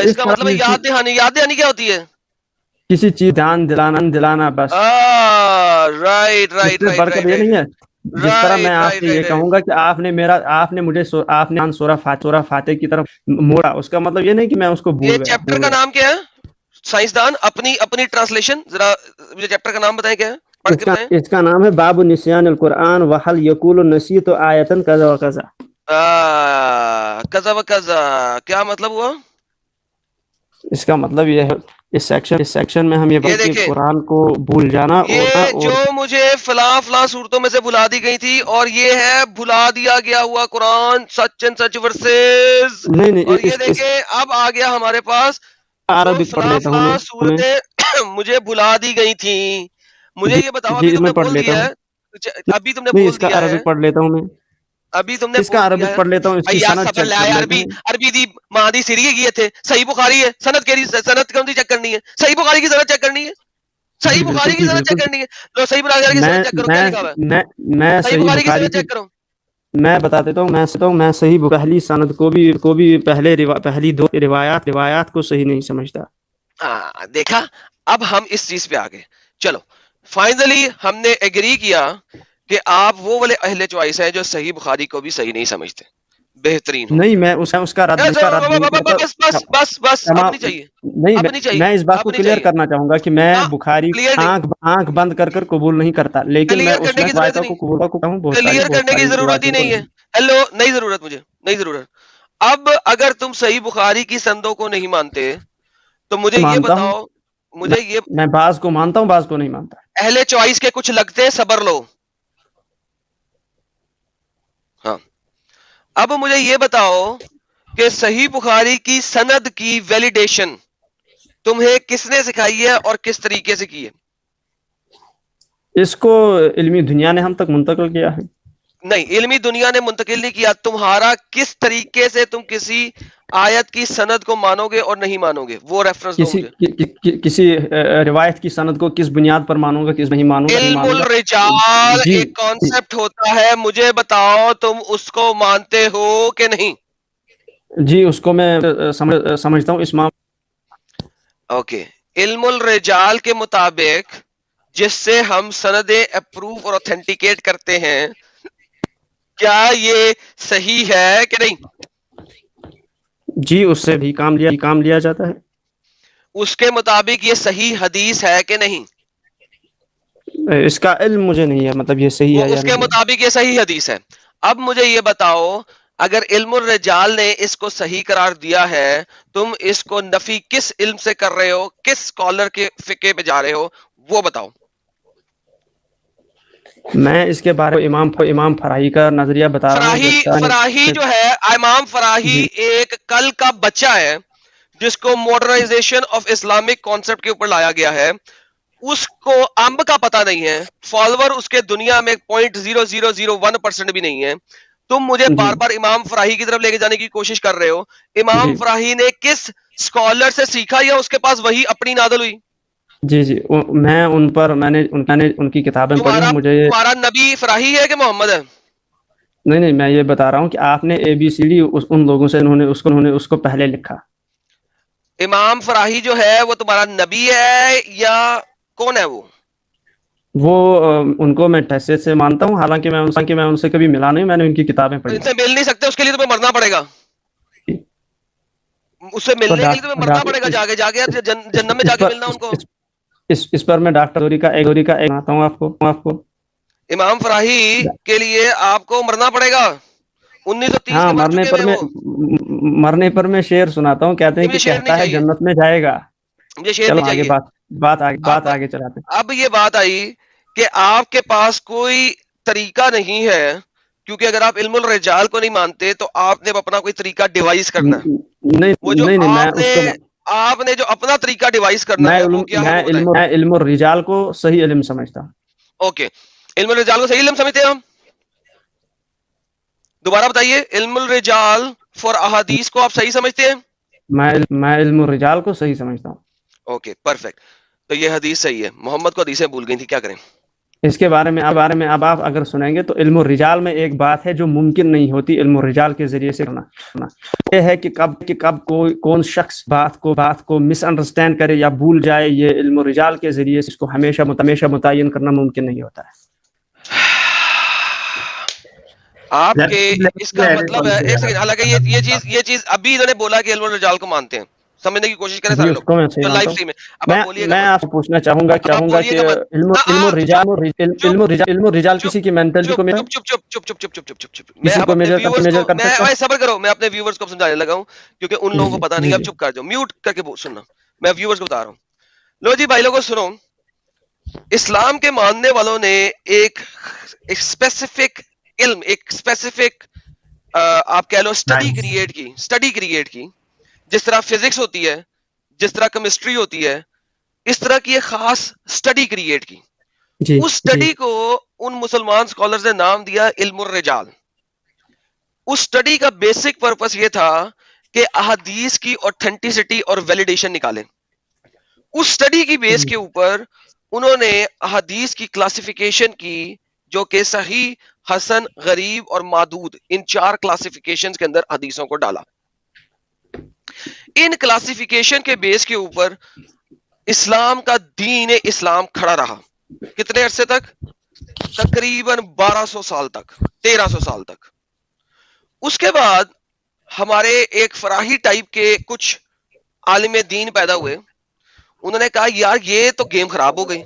اس کا مطلب یاد دہانی کیا ہوتی ہے؟ کسی چیز دھیان دلانا بس۔ رائٹ یہ نہیں ہے۔ جس طرح میں آپ سے یہ کہوں گا کہ آپ نے مجھے سورہ فاتح کی طرف موڑا، اس کا مطلب یہ نہیں کہ میں اس کو بھول گیا۔ یہ چیپٹر کا نام کیا ہے؟ سائنسدان اپنی ٹرانسلیشن ذرا مجھے چیپٹر کا نام بتائیں کیا ہے؟ اس کا نام ہے باب نسیان القرآن وحل یقول نسیت آیتن کذا و کذا۔ کذا و کذا کیا مطلب ہوا؟ اس کا مطلب یہ ہے اس سیکشن میں ہم یہ بات کہ قرآن کو بھول جانا، یہ جو مجھے فلاں صورتوں میں سے بھلا دی گئی تھی، اور یہ ہے بھلا دیا گیا ہوا قرآن، سچ اینڈ سچ ورسز۔ اور یہ دیکھیں اب آ گیا ہمارے پاس فلاں صورتیں مجھے بھلا دی گئی تھی۔ مجھے یہ بتاؤ ابھی تم نے بول دیا ہے، ابھی تم نے بول دیا ہے، عربی پڑھ لیتا ہوں میں، ابھی تم نے اس کا عربی پڑھ لیتا ہوں۔ عربی دی ماں دی سری ہے تھے، صحیح بخاری ہے، سند کون سی چیک کرنی ہے؟ صحیح بخاری کی سند چیک کرنی ہے، صحیح بخاری کی سند چیک کرنی ہے، لو صحیح بخاری کی سند چیک کرو، کیا لکھا ہوا ہے؟ میں صحیح بخاری کی سند چیک کرو۔ میں بتا دیتا ہوں، میں صحیح پہلی سند کو بھی پہلی دو روایات کو صحیح نہیں سمجھتا۔ دیکھا، اب ہم اس چیز پہ آگے چلو۔ فائنلی ہم نے ایگری کیا کہ آپ وہ والے اہل چوائس ہیں جو صحیح بخاری کو بھی صحیح نہیں سمجھتے۔ بہترین نہیں، میں اس کا رد بس اپنی چاہیے نہیں، میں اس بات کو کلیئر کرنا چاہوں گا کہ میں بخاری آنکھ بند کر قبول نہیں کرتا، لیکن میں اس روایتوں کو قبول کرتا ہوں۔ کلیئر کرنے کی ضرورت ہی نہیں ہے۔ ہیلو، نہیں ضرورت، مجھے نہیں ضرورت۔ اب اگر تم صحیح بخاری کی سندوں کو نہیں مانتے تو مجھے یہ بتاؤ، میں بعض کو مانتا ہوں، بعض کو نہیں مانتا۔ اہل چوائس کے کچھ لگتے صبر لو۔ ہاں، اب مجھے یہ بتاؤ کہ صحیح بخاری کی سند کی ویلیڈیشن تمہیں کس نے سکھائی ہے اور کس طریقے سے کی ہے؟ اس کو علمی دنیا نے ہم تک منتقل کیا ہے۔ نہیں, علمی دنیا نے منتقل نہیں کیا. تمہارا کس طریقے سے تم کسی آیت کی سند کو مانو گے اور نہیں مانو گے, وہ ریفرنس دو مجھے. کسی روایت کی سند کو کس بنیاد پر مانوں گا, کس نہیں مانوں گا. علم الرجال ایک کانسیپٹ ہوتا ہے, مجھے بتاؤ تم اس کو مانتے ہو کہ نہیں؟ جی اس کو میں سمجھتا ہوں اسمام. اوکے, علم الرجال کے مطابق جس سے ہم سندیں اپروو اور اوتھینٹیکیٹ کرتے ہیں, کیا یہ صحیح ہے کہ نہیں؟ جی اس سے بھی کام لیا جاتا ہے. اس کے مطابق یہ صحیح حدیث ہے کہ نہیں؟ اس کا علم مجھے نہیں ہے, مطلب یہ صحیح ہے. اس کے مطابق یہ صحیح حدیث ہے. اب مجھے یہ بتاؤ, اگر علم الرجال نے اس کو صحیح قرار دیا ہے, تم اس کو نفی کس علم سے کر رہے ہو, کس اسکالر کے فقہ پہ جا رہے ہو, وہ بتاؤ. میں اس کے بارے میں امام فراہی کا نظریہ بتا رہا ہوں. فراہی جو ہے, امام فراہی ایک کل کا بچہ ہے جس کو ماڈرنائزیشن آف اسلامک کانسیپٹ کے اوپر لایا گیا ہے. اس کو امب کا پتہ نہیں ہے, فالوور اس کے دنیا میں 0.0001% بھی نہیں ہے. تم مجھے بار بار امام فراہی کی طرف لے کے جانے کی کوشش کر رہے ہو. امام فراہی نے کس اسکالر سے سیکھا یا اس کے پاس وہی اپنی نازل ہوئی؟ جی میں نے ان کی کتابیں پڑھی. مجھے تمہارا نبی فراہی ہے کہ محمد ہے؟ نہیں, میں یہ بتا رہا ہوں کہ آپ نے ABCD ان لوگوں سے انہوں نے اس کو پہلے لکھا. امام فراہی جو ہے وہ تمہارا نبی ہے یا کون ہے؟ وہ ان کو میں حیثیت سے مانتا ہوں, حالانکہ میں ان سے کبھی ملا نہیں. میں نے ان کی کتابیں پڑھی. ان سے مل نہیں سکتے, اس کے لیے تمہیں مرنا پڑے گا. اس سے ملنے کے لیے تمہیں مرنا پڑے گا, جا کے جنت میں جا کے ملنا ان کو. اس پر میں ڈاکٹر دوری کا ایک بتاتا ہوں آپ کو. امام فراہی کے لیے آپ کو مرنا پڑے گا. 1930 ہاں, مرنے پر میں شعر سناتا ہوں, کہتے ہیں کہ کہتا ہے جنت میں جائے گا. مجھے شعر نہیں چاہیے. بات آگے چلاتے ہیں. اب یہ بات آئی کہ آپ کے پاس کوئی طریقہ نہیں ہے, کیونکہ اگر آپ علم الرجال کو نہیں مانتے تو آپ نے اپنا کوئی طریقہ ڈیوائز کرنا ہے. آپ نے جو اپنا طریقہ ڈیوائز کرنا ہے وہ کیا ہے؟ میں علم الرجال کو صحیح علم سمجھتا ہوں. اوکے, علم الرجال کو صحیح علم سمجھتے ہیں ہم؟ دوبارہ بتائیے, علم الرجال فار احادیث کو آپ صحیح سمجھتے ہیں؟ میں علم الرجال کو صحیح سمجھتا ہوں. Okay perfect. تو یہ حدیث صحیح ہے, محمد کو حدیثیں بھول گئی تھی, کیا کریں؟ اس کے بارے میں اب آپ اگر سنیں گے تو علم الرجال میں ایک بات ہے جو ممکن نہیں ہوتی علم الرجال کے ذریعے سے کرنا. یہ ہے کہ کب کون شخص بات کو مس انڈرسٹینڈ کرے یا بھول جائے, یہ علم الرجال کے ذریعے سے اس کو ہمیشہ متعین کرنا ممکن نہیں ہوتا ہے. آپ کے اس کا مطلب ہے, ایک سیکنڈ, حالانکہ یہ چیز ابھی انہوں نے بولا کہ علم الرجال کو مانتے ہیں, سمجھنے کی کوشش کریں سارے لوگ جو لائیو اسٹریم ہے. میں آپ سے پوچھنا چاہوں گا کہ علم الرجال کسی کی مینٹلٹی کو صبر کرو, میں اپنے ویورز کو سمجھانے لگا ہوں کیونکہ ان لوگوں کو پتا نہیں. اب چپ کر جاؤ, میوٹ کر کے سننا, میں ویورز کو بتا رہا ہوں. لو جی بھائی لوگوں سنو, اسلام کے ماننے والوں نے ایک اسپیسیفک علم, ایک اسپیسیفک آپ کہہ لو اسٹڈی کریٹ کی. جس طرح فزکس ہوتی ہے, جس طرح کیمسٹری ہوتی ہے, اس طرح کی ایک خاص اسٹڈی کریٹ کی. اس اسٹڈی کو ان مسلمان سکالرز نے نام دیا علم الرجال. اس اسٹڈی کا بیسک پرپس یہ تھا کہ احادیث کی اوتھینٹسٹی اور ویلیڈیشن نکالیں. اس اسٹڈی کی بیس کے اوپر انہوں نے احادیث کی کلاسیفیکیشن کی, جو کہ صحیح, حسن, غریب اور مادود, ان 4 کلاسیفیکیشنز کے اندر حدیثوں کو ڈالا. ان کلاسیفیکیشن کے بیس کے اوپر اسلام کا دین اسلام کھڑا رہا. کتنے عرصے تک؟ تقریباً 1200 سال تک, 1300 سال تک. اس کے بعد ہمارے ایک فراہی ٹائپ کے کچھ عالم دین پیدا ہوئے. انہوں نے کہا یار یہ تو گیم خراب ہو گئی,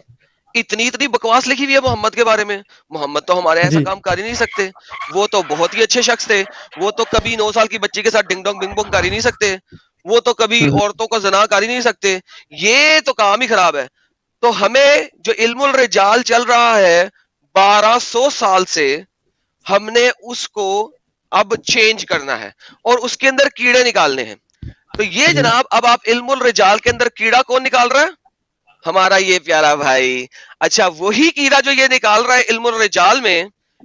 اتنی بکواس لکھی ہوئی ہے محمد کے بارے میں, محمد تو ہمارے ایسا کام کر ہی نہیں سکتے, وہ تو بہت ہی اچھے شخص تھے, وہ تو کبھی 9 سال کی بچی کے ساتھ ڈنگ ڈونگ بنگ بونگ کر ہی نہیں سکتے, وہ تو کبھی عورتوں کا زنا کر ہی نہیں سکتے, یہ تو کام ہی خراب ہے. تو ہمیں جو علم الرجال چل رہا ہے 1200 سال سے, ہم نے اس کو اب چینج کرنا ہے اور اس کے اندر کیڑے نکالنے ہیں. تو یہ جناب اب آپ علم الرجال کے اندر کیڑا کون نکال رہا ہے؟ ہمارا یہ پیارا بھائی. اچھا وہی کیڑا جو یہ نکال رہا ہے علم الرجال میں,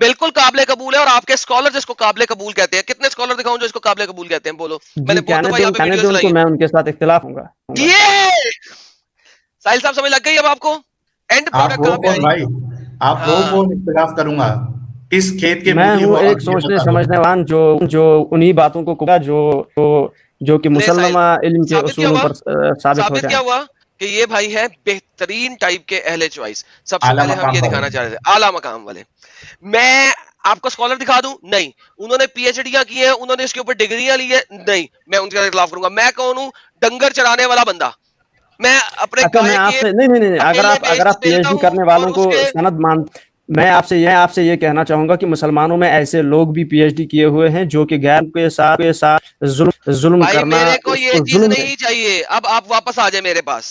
بالکل قابل قبول ہے, اور آپ کے اسکالر جس کو قابل قبول کہتے ہیں, کتنے اسکالر دکھاؤں جو اس کو قابل قبول کہتے ہیں, بولو. میں نے بہت دفعہ یہاں پہ ویڈیوز چلائی ہیں. میں ان کے ساتھ اختلاف ہوں گا. یہ ساحل صاحب سمجھ لگ گئی اب آپ کو؟ اینڈ پروڈکٹ کہاں پہ آئی؟ آپ وہ کون اختلاف کروں گا اس کھیت کے. میں ہوں ایک سوچنے سمجھنے والن جو انہی باتوں کو جو کہ مسلمہ علم کے اصولوں پر ثابت ہو کیا ہوا کہ یہ بھائی ہے بہترین ٹائپ کے اہل چوائس. سب سے پہلے ہم یہ دکھانا چاہ رہے تھے اعلیٰ مقام والے. میں آپ کو اسکالر دکھا دوں؟ نہیں. انہوں نے پی ایچ ڈیاں کی ہیں, انہوں نے اس کے اوپر ڈگریاں لی ہیں؟ نہیں. میں ان کے خلاف کروں گا. میں کون ہوں؟ ڈنگر چرانے والا بندہ. میں اپنے نہیں اگر آپ پی ایچ ڈی کرنے والوں کو سند مان, میں آپ سے یہ کہنا چاہوں گا کہ مسلمانوں میں ایسے لوگ بھی پی ایچ ڈی کیے ہوئے ہیں جو کہ غیر کے ساتھ ظلم کرنا. میرے کو یہ چیز نہیں چاہیے. اب آپ واپس آ جائیں میرے پاس,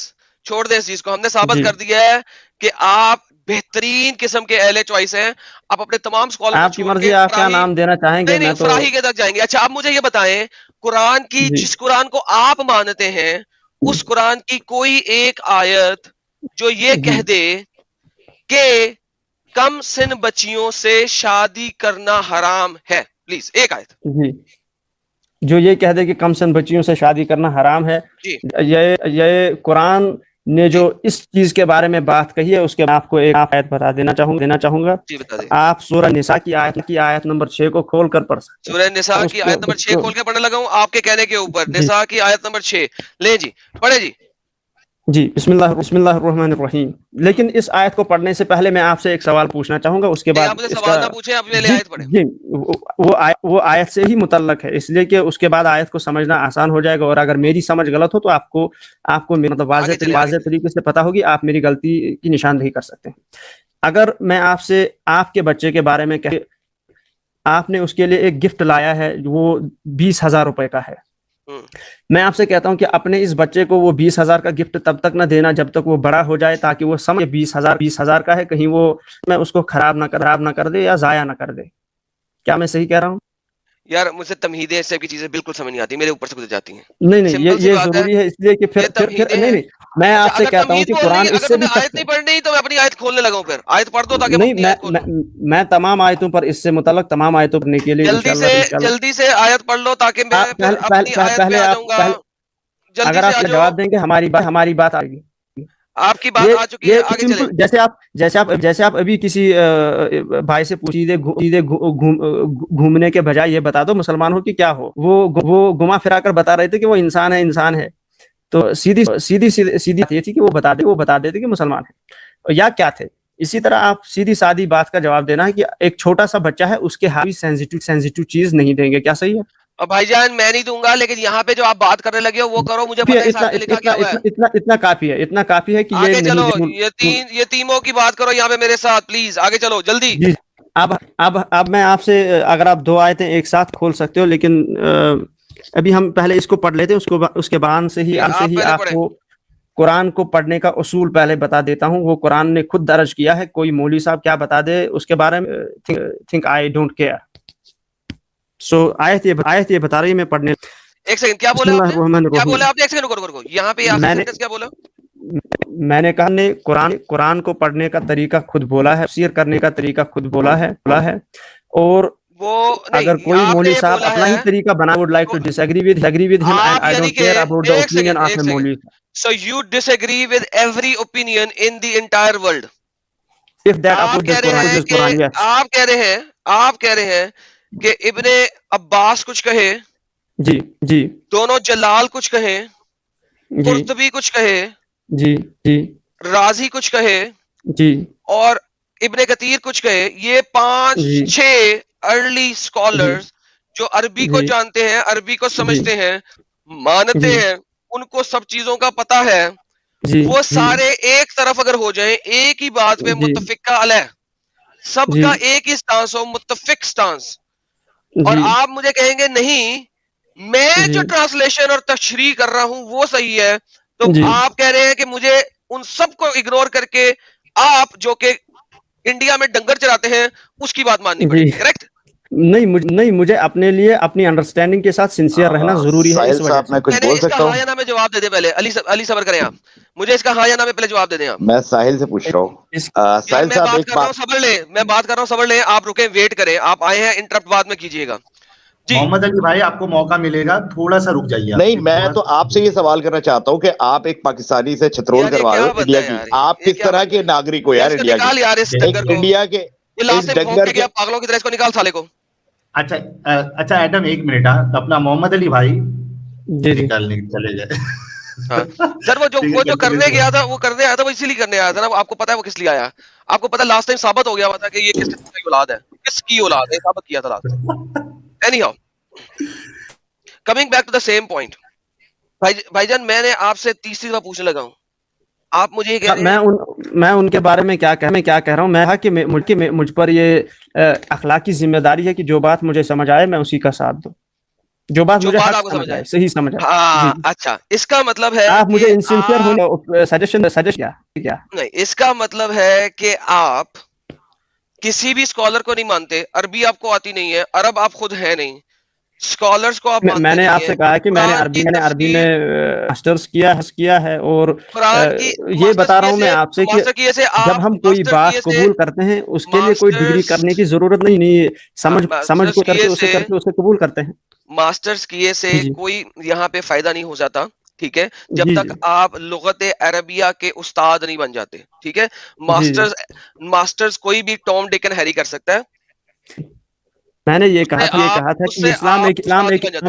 چھوڑ دیں اس چیز کو. ہم نے ثابت کر دیا ہے کہ آپ بہترین قسم کے اہل چوائس ہیں. آپ اپنے تمام اسکالر آپ کی مرضی, آپ کیا نام دینا چاہیں گے؟ نہیں, فراہی کے تک جائیں گے. اچھا آپ مجھے یہ بتائیں, قرآن کی جس قرآن کو آپ مانتے ہیں اس قرآن کی کوئی ایک آیت جو یہ کہہ دے کہ کم سن بچیوں سے شادی کرنا حرام ہے؟ پلیز ایک آیت جی جو یہ کہہ دے کہ کم سن بچیوں سے شادی کرنا حرام ہے. یہ قرآن نے جو اس چیز کے بارے میں بات کہی ہے اس کے آپ کو ایک آیت بتا دینا چاہوں گا. آپ سورہ نساء کی آیت نمبر 6 کو کھول کر پڑھ سکتے. سورہ نساء کی آیت نمبر 6 کھول کے پڑھنے لگا ہوں آپ کے کہنے کے اوپر. نساء کی آیت نمبر 6 لیں جی, پڑھے جی. بسم اللہ الرحمن الرحیم. لیکن اس آیت کو پڑھنے سے پہلے میں آپ سے ایک سوال پوچھنا چاہوں گا. اس کے بعد سوال نہ پوچھیں, آپ پہلے آیت پڑھیں. وہ آیت سے ہی متعلق ہے, اس لیے کہ اس کے بعد آیت کو سمجھنا آسان ہو جائے گا. اور اگر میری سمجھ غلط ہو تو آپ کو مطلب واضح طریقے سے پتہ ہوگی, آپ میری غلطی کی نشاندہی کر سکتے ہیں. اگر میں آپ سے آپ کے بچے کے بارے میں کہ آپ نے اس کے لیے ایک گفٹ لایا ہے وہ 20,000 روپے کا ہے, میں آپ سے کہتا ہوں کہ اپنے اس بچے کو وہ 20,000 کا گفٹ تب تک نہ دینا جب تک وہ بڑا ہو جائے, تاکہ وہ سمجھے 20,000 کا ہے, کہیں وہ میں اس کو خراب نہ کر دے یا ضائع نہ کر دے. کیا میں صحیح کہہ رہا ہوں؟ یار مجھ سے تمہیدیں اس کی چیزیں بالکل سمجھ نہیں آتی, میرے اوپر سے گزر جاتی ہیں. نہیں یہ ضروری ہے, اس لیے کہ پھر نہیں میں آپ سے کہتا ہوں کہ قرآن اس سے بھی آیت نہیں پڑھنی تو میں اپنی آیت کھولنے لگا ہوں. پھر آیت پڑھ دو تاکہ میں تمام آیتوں پر اس سے متعلق تمام آیتوں پڑھنے کے لیے جلدی سے آیت پڑھ لو تاکہ میں پہلے آ جاؤں گا. اگر آپ جواب دیں گے ہماری بات آئے گی. آپ کی بات آ چکی ہے, آگے چلیں. جیسے آپ ابھی کسی بھائی سے پوچھیے گھومنے کے بجائے یہ بتا دو مسلمان ہو کہ کیا ہو, وہ گما پھرا کر بتا رہے تھے کہ وہ انسان ہے. تو سیدھی یہ تھی کہ وہ بتا دیتے کہ مسلمان ہے یا کیا تھے. اسی طرح آپ سیدھی سادی بات کا جواب دینا ہے کہ ایک چھوٹا سا بچہ ہے, اس کے ہاتھ سینسیٹیو چیز نہیں دیں گے. کیا صحیح ہے؟ بھائی جان میں نہیں دوں گا, لیکن یہاں پہ جو آپ بات کرنے لگے ہو وہ کرو. مجھے پتہ ہے اتنا کافی ہے کہ آگے چلو. یتیموں کی بات کرو یہاں پہ میرے ساتھ پلیز, آگے چلو جلدی. اب میں آپ سے اگر آپ 2 آیتیں ایک ساتھ کھول سکتے ہو, لیکن ابھی ہم پہلے اس کو پڑھ لیتے ہیں, اس کے بعد سے ہی آپ کو قرآن کو پڑھنے کا اصول پہلے بتا دیتا ہوں. وہ قرآن نے خود درج کیا ہے, کوئی مولوی صاحب کیا بتا دے اس کے بارے میں تھنک آئی ڈونٹ کیئر. سو آیت یہ بتا رہی ہے, میں پڑھنے. ایک سیکنڈ, کیا بولا آپ نے؟ ایک سیکنڈ رکو, یہاں پہ کیا بولا؟ میں نے کہا نے قرآن کو پڑھنے کا طریقہ خود بولا ہے, تفسیر کرنے کا طریقہ خود بولا ہے. اور اگر کوئی مولوی صاحب اپنا ہی طریقہ بنا, would like to disagree with him and I don't care about the opinion of a مولوی. So you disagree with every opinion in the entire world. If that about this Quran, yes. آپ کہہ رہے ہیں کہ ابن عباس کچھ کہے, جی دونوں جلال کچھ کہے, قرطبی کچھ کہے, جی رازی کچھ کہے, جی اور ابن کثیر کچھ کہے. یہ 5-6 ارلی اسکالرز جو عربی کو جانتے ہیں, عربی کو سمجھتے ہیں, مانتے ہیں, ان کو سب چیزوں کا پتہ ہے, وہ سارے ایک طرف اگر ہو جائیں, ایک ہی بات پہ متفقہ علیہ, سب کا ایک ہی سٹانس ہو, متفق سٹانس, اور آپ مجھے کہیں گے نہیں میں جو ٹرانسلیشن اور تشریح کر رہا ہوں وہ صحیح ہے, تو آپ کہہ رہے ہیں کہ مجھے ان سب کو اگنور کر کے آپ جو کہ انڈیا میں ڈنگر چراتے ہیں اس کی بات ماننی پڑے گی. کریکٹ؟ نہیں مجھے اپنے لیے اپنی انڈرسٹینڈنگ کے ساتھ سنسیئر رہنا ضروری ہے. اس وجہ سے میں نے اس کا ہاں یا نہ میں جواب دے دیں پہلے. علی صبر کریں آپ, مجھے اس کا ہاں یا نہ میں پہلے جواب دے دیں آپ. میں ساحل سے پوچھ رہا ہوں. ساحل میں صاحب بات ایک کر رہا ہوں, صبر لیں, میں بات کر رہا ہوں, صبر لیں, آپ رکیں, ویٹ کریں, آپ آئے ہیں, انٹرپٹ بعد میں کیجیے گا. محمد علی بھائی آپ کو موقع ملے گا, تھوڑا سا رک جائیے. نہیں, میں تو آپ سے یہ سوال کرنا چاہتا ہوں کہ آپ ایک پاکستانی سے چھترول کروا رہے ہو انڈیا کی, آپ کس طرح کے ناگرک ہو یار انڈیا کے, انڈیا کے اس ڈنگر کے پاگلوں کی طرح اس کو نکال سالے کو. اچھا ایڈم ایک منٹ, اپنا محمد علی بھائی نکالنے چلے جائے. سر وہ جو کرنے گیا تھا, وہ کرنے آیا تھا, وہ اسی لیے کرنے آیا تھا نا. آپ کو پتا ہے وہ کس لیے آیا؟ آپ کو پتا لاسٹ ٹائم ثابت ہو گیا تھا کہ یہ کس کی اولاد ہے, کس کی اولاد ہے, ثابت کیا تھا last time. Anyhow, coming back to the same point, بھائی جان میں نے آپ سے تیسری دفعہ پوچھنے لگا ہوں, آپ مجھے یہ کہہ رہے ہیں میں ان کے بارے میں کیا کہہ رہا ہوں. میں کہ مجھ پر یہ اخلاقی ذمہ داری ہے کہ جو بات مجھے سمجھ آئے میں اسی کا ساتھ دوں, جو بات مجھے سمجھ آئے, صحیح سمجھ آئے. اچھا, اس کا مطلب ہے آپ مجھے انسنسیئر ہونا سجیشن کیا نہیں, اس کا مطلب ہے کہ آپ کسی بھی اسکالر کو نہیں مانتے. عربی آپ کو آتی نہیں ہے, عرب آپ خود ہے نہیں, اسکالرز کو آپ مانتے. میں نے آپ سے کہا کہ میں نے عربی میں ماسٹرز کیا ہے, اور یہ بتا رہا ہوں میں آپ سے کہ جب ہم کوئی بات قبول کرتے ہیں اس کے لیے کوئی ڈگری کرنے کی ضرورت نہیں, سمجھ کو کر کے اسے قبول کرتے ہیں. ماسٹرز کیے سے کوئی یہاں پہ فائدہ نہیں ہو جاتا, ٹھیک ہے, جب تک آپ لغت عربیہ کے استاد نہیں بن جاتے, ٹھیک ہے. ماسٹرز کوئی بھی ٹام ڈک اینڈ ہیری کر سکتا ہے. میں نے یہ کہا تھا کہ اسلام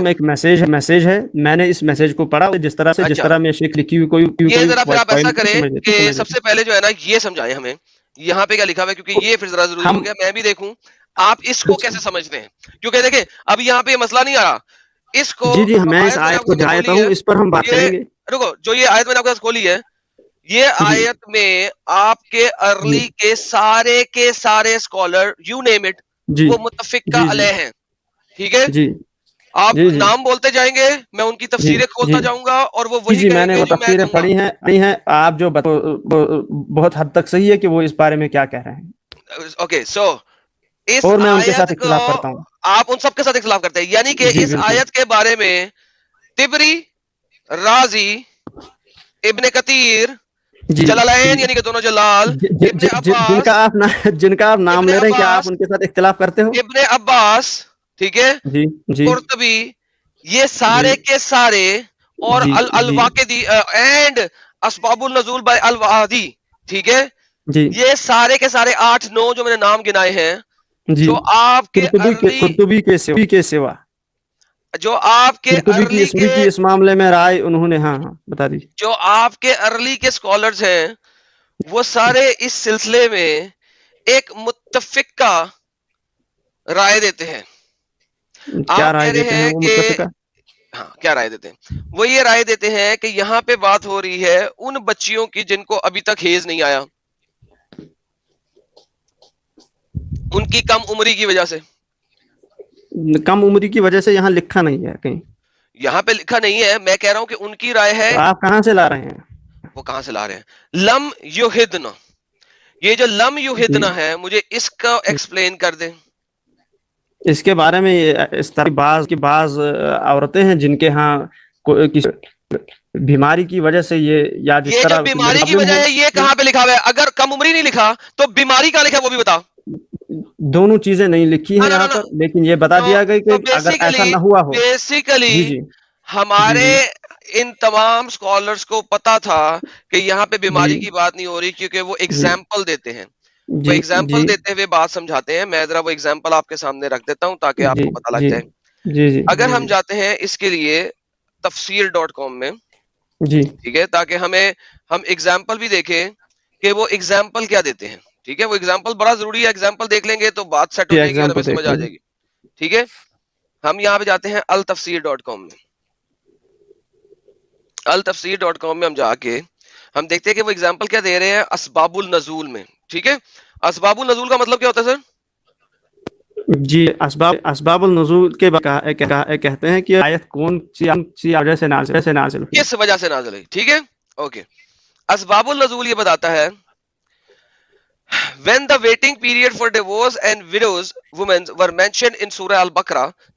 ایک میسج ہے. میں نے اس میسج کو پڑھا جس طرح میں شیخ لکھی ہوئی کوئی ذرا پھر آپ ایسا کریں کہ سب سے پہلے جو ہے نا یہ سمجھائیں ہمیں یہاں پہ کیا لکھا ہوا ہے, کیونکہ یہ پھر ذرا ضروری ہو گیا میں بھی دیکھوں آپ اس کو کیسے سمجھتے ہیں, کیونکہ دیکھیں اب یہاں پہ یہ مسئلہ نہیں آ رہا. اس کو جی میں اس آیت کو جانتا ہوں, اس پر ہم بات کریں گے. رکو, جو یہ آیت میں نے آپ کے ساتھ کھولی ہے, یہ آیت میں آپ کے ارلی کے سارے اسکالر یو نیم اٹ وہ متفقہ علیہ ہیں, ٹھیک ہے. آپ نام بولتے جائیں گے, میں ان کی تفسیریں کھولتا جاؤں گا, اور وہ وہی میں نے وہ تفسیریں پڑھی ہیں. آپ جو بہت حد تک صحیح ہے کہ وہ اس بارے میں کیا کہہ رہے ہیں. اوکے, سو اور میں ان کے ساتھ اختلاف کرتا ہوں. آپ ان سب کے ساتھ اختلاف کرتے ہیں, یعنی کہ اس آیت کے بارے میں طبری, رازی, ابن کثیر, جلالین یعنی کہ دونوں جلال, جن کا آپ نام لے رہے ہیں, کیا آپ ان کے ساتھ اختلاف کرتے ہو؟ ابن عباس, ٹھیک ہے, قرطبی, یہ سارے کے سارے, اور الواقدی اینڈ اسباب النزول بائی الوادی, ٹھیک ہے, یہ سارے کے سارے 8-9 جو میں نے نام گنائے ہیں, جو آپ کے قرطبی کے سوا جو آپ کے ارلی کے اس معاملے میں رائے انہوں نے بتا دی, جو آپ کے ارلی کے اسکالرز ہیں وہ سارے اس سلسلے میں ایک متفقہ رائے دیتے ہیں. کیا رائے دیتے ہیں وہ متفقہ؟ کیا رائے دیتے ہیں؟ وہ یہ رائے دیتے ہیں کہ یہاں پہ بات ہو رہی ہے ان بچیوں کی جن کو ابھی تک حیض نہیں آیا, ان کی کم عمری کی وجہ سے. کم عمری کی وجہ سے یہاں لکھا نہیں ہے کہیں, یہاں پہ لکھا نہیں ہے. میں کہہ رہا ہوں کہ ان کی رائے ہے. آپ کہاں سے لا رہے ہیں؟ وہ کہاں سے لا رہے ہیں؟ لم یوہدنا, یہ جو لم یوہدنا ہے مجھے اس کا ایکسپلین کر دیں. اس کے بارے میں اس طرح بعض عورتیں ہیں جن کے ہاں بیماری کی وجہ سے یا جس طرح بیماری کی وجہ ہے, یہ کہاں پہ لکھا ہوا ہے؟ اگر کم عمری نہیں لکھا تو بیماری کہاں لکھا ہے وہ بھی بتا. دونوں چیزیں نہیں لکھی ہیں یہاں پر, لیکن یہ بتا دیا گیا کہ اگر ایسا نہ ہوا ہو. بیسیکلی ہمارے ان تمام اسکالرس کو پتا تھا کہ یہاں پہ بیماری کی بات نہیں ہو رہی, کیونکہ وہ ایگزامپل دیتے ہیں, وہ ایگزامپل دیتے ہوئے بات سمجھاتے ہیں. میں ذرا وہ ایگزامپل آپ کے سامنے رکھ دیتا ہوں تاکہ آپ کو پتا لگ جائے. اگر ہم جاتے ہیں اس کے لیے tafsir.com میں, ٹھیک ہے, تاکہ ہم ایگزامپل بھی دیکھیں کہ وہ ایگزامپل کیا دیتے ہیں, ٹھیک ہے. وہ ایگزامپل بڑا ضروری ہے, ایگزامپل دیکھ لیں گے تو بات سیٹ ہو جائے گی اور ہمیں سمجھ آ جائے گی, ٹھیک ہے. ہم یہاں پہ جاتے ہیں altafsir.com میں. altafsir.com میں ہم جا کے ہم دیکھتے ہیں کہ وہ ایگزامپل کیا دے رہے ہیں اسباب النزول میں, ٹھیک ہے. اسباب النزول کا مطلب کیا ہوتا ہے سر؟ جی اسباب النزول کے کہتے ہیں کہ آیت کون سی وجہ سے نازل ہوئی, کس وجہ سے نازل ہوئی, ٹھیک ہے. اوکے, اسباب النزول یہ بتاتا ہے When the waiting period for divorce and widows women were mentioned in Surah Al-Baqarah,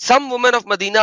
some women of Medina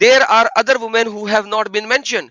there are other women who have not been mentioned,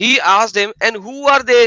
He asked him, and who are they?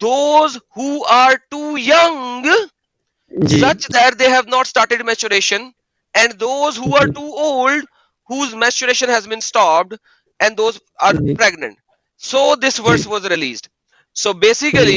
Those who are too young, such that they have not started menstruation, and those who are too old, whose menstruation has been stopped, and those are pregnant. So this verse was released. So basically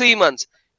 3 months.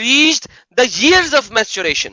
reached the years of menstruation.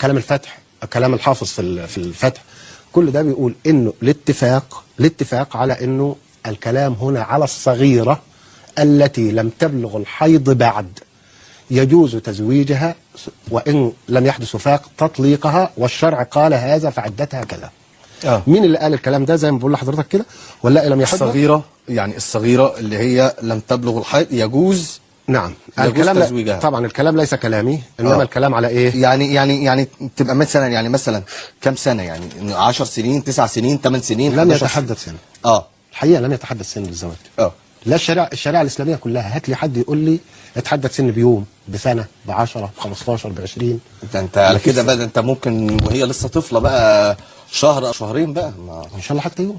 كلام الفتح، كلام الحافظ في الفتح، كل ده بيقول انه الاتفاق على انه الكلام هنا على الصغيرة التي لم تبلغ الحيض بعد، يجوز تزويجها وان لم يحدث وفاق تطليقها، والشرع قال هذا فعدتها كذا. مين اللي قال الكلام ده زي ما بقول لحضرتك كده؟ ولا لم يحدث؟ الصغيرة، يعني الصغيرة اللي هي لم تبلغ الحيض يجوز. نعم، يجوز تزويجها. طبعا الكلام ليس كلامي، انما الكلام على ايه؟ يعني تبقى مثلا كم سنة، يعني 10 سنين 9 سنين 8 سنين. لم يتحدث سن. الحقيقة لم يتحدث سن للزواج. لا، الشريعة الإسلامية كلها، هات لي حد يقول لي اتحدث سن بيوم، بسنة، ب10، ب15، ب20. انت على كده بقى، انت ممكن وهي لسه طفلة بقى شهر أو شهرين بقى، ان شاء الله حتى يوم.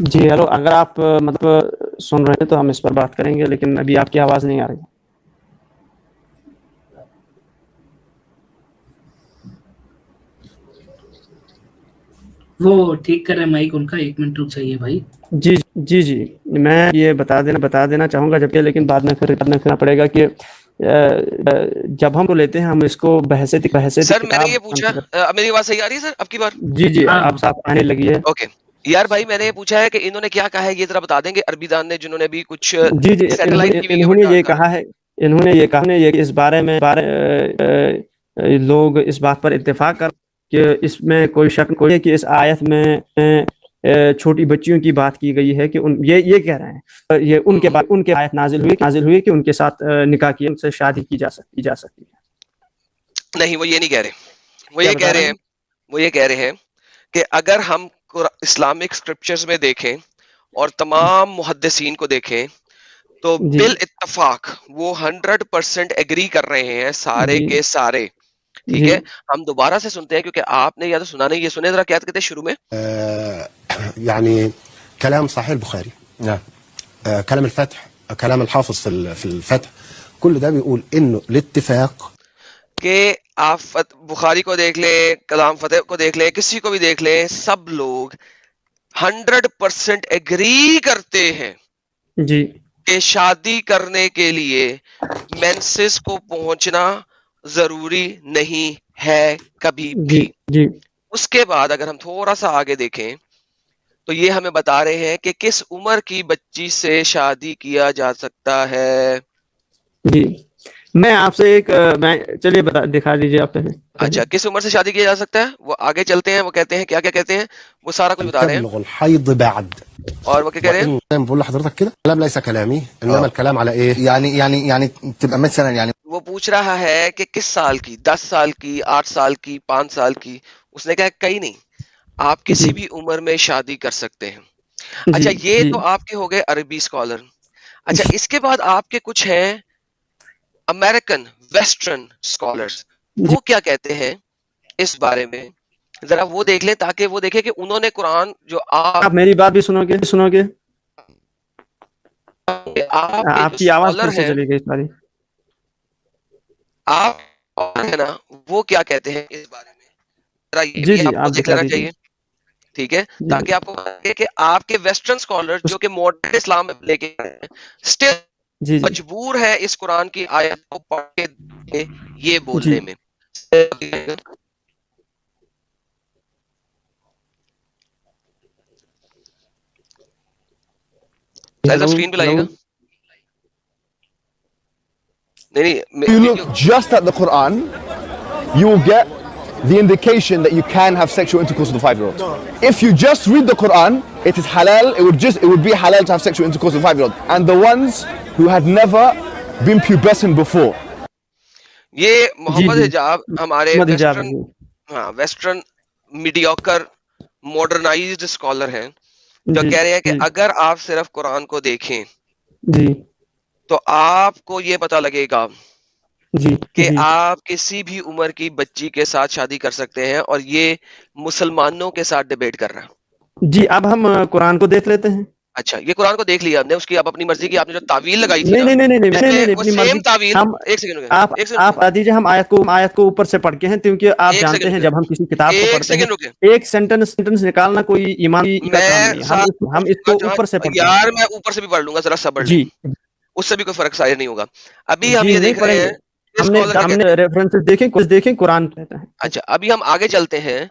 جی ہیلو، اگر آپ مطلب سن رہے ہیں تو ہم اس پر بات کریں گے، لیکن ابھی آپ کی آواز نہیں آ رہی. وہ ٹھیک کر رہے ہیں مائک ان کا، 1 منٹ رک جائیے بھائی. جی میں یہ بتا دینا چاہوں گا جبکہ، لیکن بعد میں پھر کرنا پڑے گا کہ جب ہم کو لیتے ہیں ہم اس کو بحثیت سر میں نے یہ پوچھا، میری آواز صحیح آ رہی ہے سر اب کی بار؟ جی آپ صاف آنے لگی ہے. اوکے یار بھائی، میں نے یہ پوچھا ہے کہ انہوں نے کیا کہا ہے، یہ ذرا بتا دیں گے عربی دان نے، جنہوں نے بھی کچھ انہوں نے یہ کہا ہے، کہ اس بارے میں لوگ اس بات پر اتفاق کر کہ اس میں کوئی شک کوئی ہے کہ اس آیت میں چھوٹی بچیوں کی بات کی گئی ہے، کہ یہ کہہ رہے ہیں یہ ان کے آیت نازل ہوئی کہ ان کے ساتھ نکاح کی، ان سے شادی کی جا سکتی ہے. نہیں، وہ یہ نہیں کہہ رہے. وہ یہ کہہ رہے ہیں کہ اگر ہم اسلامک سکرپچرز میں دیکھیں اور تمام محدثین کو دیکھیں تو بالاتفاق وہ 100% ایگری کر رہے ہیں سارے کے سارے. ٹھیک ہے، ہم دوبارہ سے سنتے ہیں کیونکہ آپ نے یا تو سنا نہیں. یہ سنے ذرا، کیا کہتے ہیں شروع میں؟ يعني كلام صحيح البخاري، كلام الفتح، كلام الحافظ في الفتح، كل ده بيقول انه الاتفاق کہ آپ بخاری کو دیکھ لیں، کلام فتح کو دیکھ لیں، کسی کو بھی دیکھ لیں، سب لوگ 100% ایگری کرتے ہیں کہ شادی کرنے کے لیے مینسس کو پہنچنا ضروری نہیں ہے کبھی بھی. اس کے بعد اگر ہم تھوڑا سا آگے دیکھیں تو یہ ہمیں بتا رہے ہیں کہ کس عمر کی بچی سے شادی کیا جا سکتا ہے. میں آپ سے ایک چلیے دکھا دیجیے آپ. اچھا، کس عمر سے شادی کیا جا سکتا ہے؟ وہ آگے چلتے ہیں، وہ کہتے ہیں کیا کہتے ہیں، وہ سارا کچھ بتا رہے ہیں. الحيض بعد. اور وہ کیا کہہ رہے ہیں؟ بقول لحضرتك كده كلام ليس كلامي انما الكلام على ايه يعني تبقى مثلا يعني وہ پوچھ رہا ہے کہ کس سال کی، 10 سال کی، 8 سال کی، 5 سال کی. اس نے کہا کہیں نہیں، آپ کسی بھی عمر میں شادی کر سکتے ہیں. اچھا، یہ تو آپ کے ہو گئے عربی اسکالر. اچھا، اس کے بعد آپ کے کچھ ہیں امریکن ویسٹرن اسکالرس. وہ کیا کہتے ہیں اس بارے میں؟ ذرا وہ دیکھ لیں تاکہ وہ دیکھیں کہ انہوں نے قرآن جو آپ میری بات بھی سنو گے آپ کی آواز پھر سے چلی گئی ساری. آپ ہے نا، وہ کیا کہتے ہیں اس بارے میں؟ آپ کو دیکھ لینا چاہیے. ٹھیک ہے، تاکہ آپ کو کہ آپ کے ویسٹرن اسکالر جو کہ ماڈرن اسلام میں لے کے اسٹل مجبور ہے اس قرآن کی آیت کو پڑھ کے یہ بولنے میں. اسکرین پہ لائیے گا. If you look just at the Quran, you will get the indication that you can have sexual intercourse with a 5-year-old. If you just read the Quran, it is halal. It would be halal to have sexual intercourse with a 5-year-old. And the ones who had never been pubescent before. یہ محمد حجاب ہمارے western mediocre ماڈرنائزڈ scholar ہیں جو کہہ رہے ہیں کہ اگر آپ صرف قرآن کو دیکھیں تو آپ کو یہ پتا لگے گا کہ آپ کسی بھی عمر کی بچی کے ساتھ شادی کر سکتے ہیں. اور یہ مسلمانوں کے ساتھ ڈیبیٹ کر رہا ہے. اب ہم قرآن کو دیکھ لیتے ہیں. اچھا، یہ قرآن کو دیکھ لیا آپ نے، اس کی آپ اپنی مرضی کی آپ نے جو تعویل لگائی تھی. آپ دیجیے، ہم آیت کو اوپر سے پڑھ کے ہیں کیونکہ آپ جانتے ہیں جب ہم کسی کتاب کو پڑھتے ہیں ایک سینٹنس نکالنا کوئی ایمان کی ہم اس کو اوپر سے پڑھتے ہیں. یار میں اوپر سے بھی پڑھ لوں گا، ذرا صبر لیں، اس سے بھی کوئی فرق ظاہر نہیں ہوگا. ابھی ہم یہ دیکھ رہے ہیں، ہم نے ریفرنسز دیکھیں قرآن کہتا ہے. اچھا، ابھی ہم آگے چلتے ہیں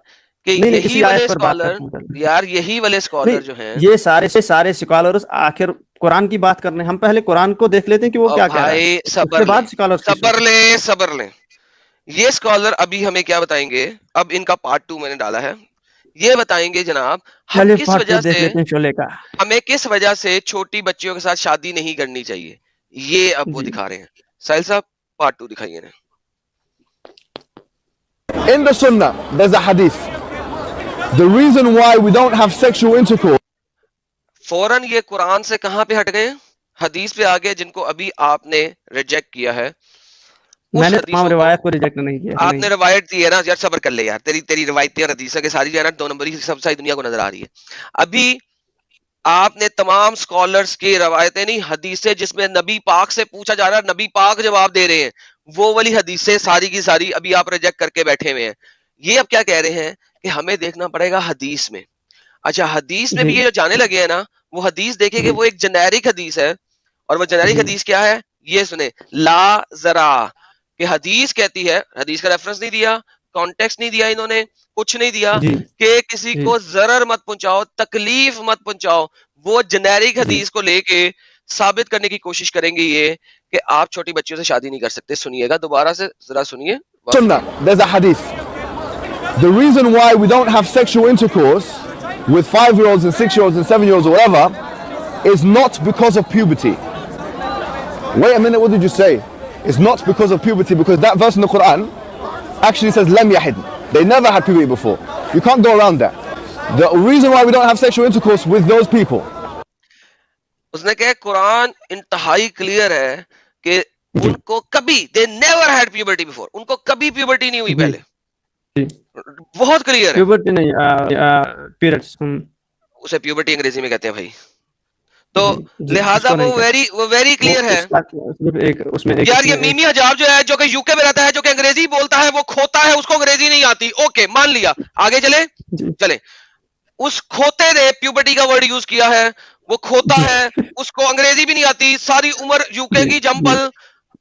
کہ یہی والے اسکالر، یار یہی والے اسکالر جو ہیں، یہ سارے اسکالرز آخر قرآن کی بات کرنے. ہم پہلے قرآن کو دیکھ لیتے ہیں کہ وہ کیا کہہ رہا ہے، صبر لیں. یہ اسکالر ابھی ہمیں کیا بتائیں گے؟ اب ان کا پارٹ 2 میں نے ڈالا ہے. یہ بتائیں گے جناب ہمیں کس وجہ سے چھوٹی بچیوں کے ساتھ شادی نہیں کرنی چاہیے. یہ اب وہ دکھا رہے ہیں. ساحل صاحب پارٹ 2 دکھائیے. In the Sunnah, there's a hadith. The reason why we don't have sexual intercourse. فوراً یہ قرآن سے کہاں پہ ہٹ گئے؟ حدیث پہ آگے، جن کو ابھی آپ نے ریجیکٹ کیا ہے. میں نے تمام روایت کو ریجیکٹ نہیں کیا. آپ نے روایت دی ہے نا یار، صبر کر لے یار. تیری روایتیں اور حدیثیں کے ساری جو ہے نا 2 نمبر کی سب ساری دنیا کو نظر آ رہی ہے. ابھی آپ نے تمام سکالرز کی روایتیں نہیں، حدیثیں جس میں نبی پاک سے پوچھا جا رہا ہے، نبی پاک جواب دے رہے ہیں، وہ والی حدیثیں ساری کی ساری ابھی آپ ریجیکٹ کر کے بیٹھے ہوئے ہیں. یہ اب کیا کہہ رہے ہیں کہ ہمیں دیکھنا پڑے گا حدیث میں. اچھا حدیث میں بھی یہ جو جانے لگے ہیں نا، وہ حدیث دیکھیں کہ وہ ایک جنیرک حدیث ہے. اور وہ جنیرک حدیث کیا ہے؟ یہ سنیں، لا ذرا، کہ حدیث کہتی ہے، حدیث کا ریفرنس نہیں دیا، کانٹیکسٹ نہیں دیا، انہوں نے کچھ نہیں دیا کہ کسی کو ضرر مت پہنچاؤ، تکلیف مت پہنچاؤ. وہ جنیرک حدیث کو لے کے ثابت کرنے کی کوشش کریں گے یہ کہ آپ چھوٹی بچیوں سے شادی نہیں کر سکتے. سنیے گا دوبارہ سے ذرا سنیے. Sunnah, there's a hadith. The reason why we don't have sexual intercourse with 5-year-olds and 6-year-olds and 7-year-olds or whatever is not because of puberty. Wait a minute, what did you say? It's not because of puberty, because that verse in the Quran actually says lam yahid. They never had puberty before. You can't go around that. The reason why we don't have sexual intercourse with those people. اس نے کہا قرآن انتہائی clear ہے کہ ان کو کبھی they never had puberty before. ان کو کبھی puberty نہیں ہوئی پہلے. بہت کلیئر ہے. پیوبرٹی نہیں، پیریڈز. اسے پیوبرٹی انگریزی میں کہتے ہیں بھائی. تو لہٰذا وہ ویری کلیئر ہے. یار یہ میمی حجاب جو ہے، جو کہ یو کے میں رہتا ہے، جو کہ انگریزی بولتا ہے، وہ کھوتا ہے، اس کو انگریزی نہیں آتی. اوکے مان لیا، آگے چلے. اس کھوتے نے پیوبرٹی کا ورڈ یوز کیا ہے، وہ کھوتا ہے، اس کو انگریزی بھی نہیں آتی. ساری عمر یو کے کی جمپل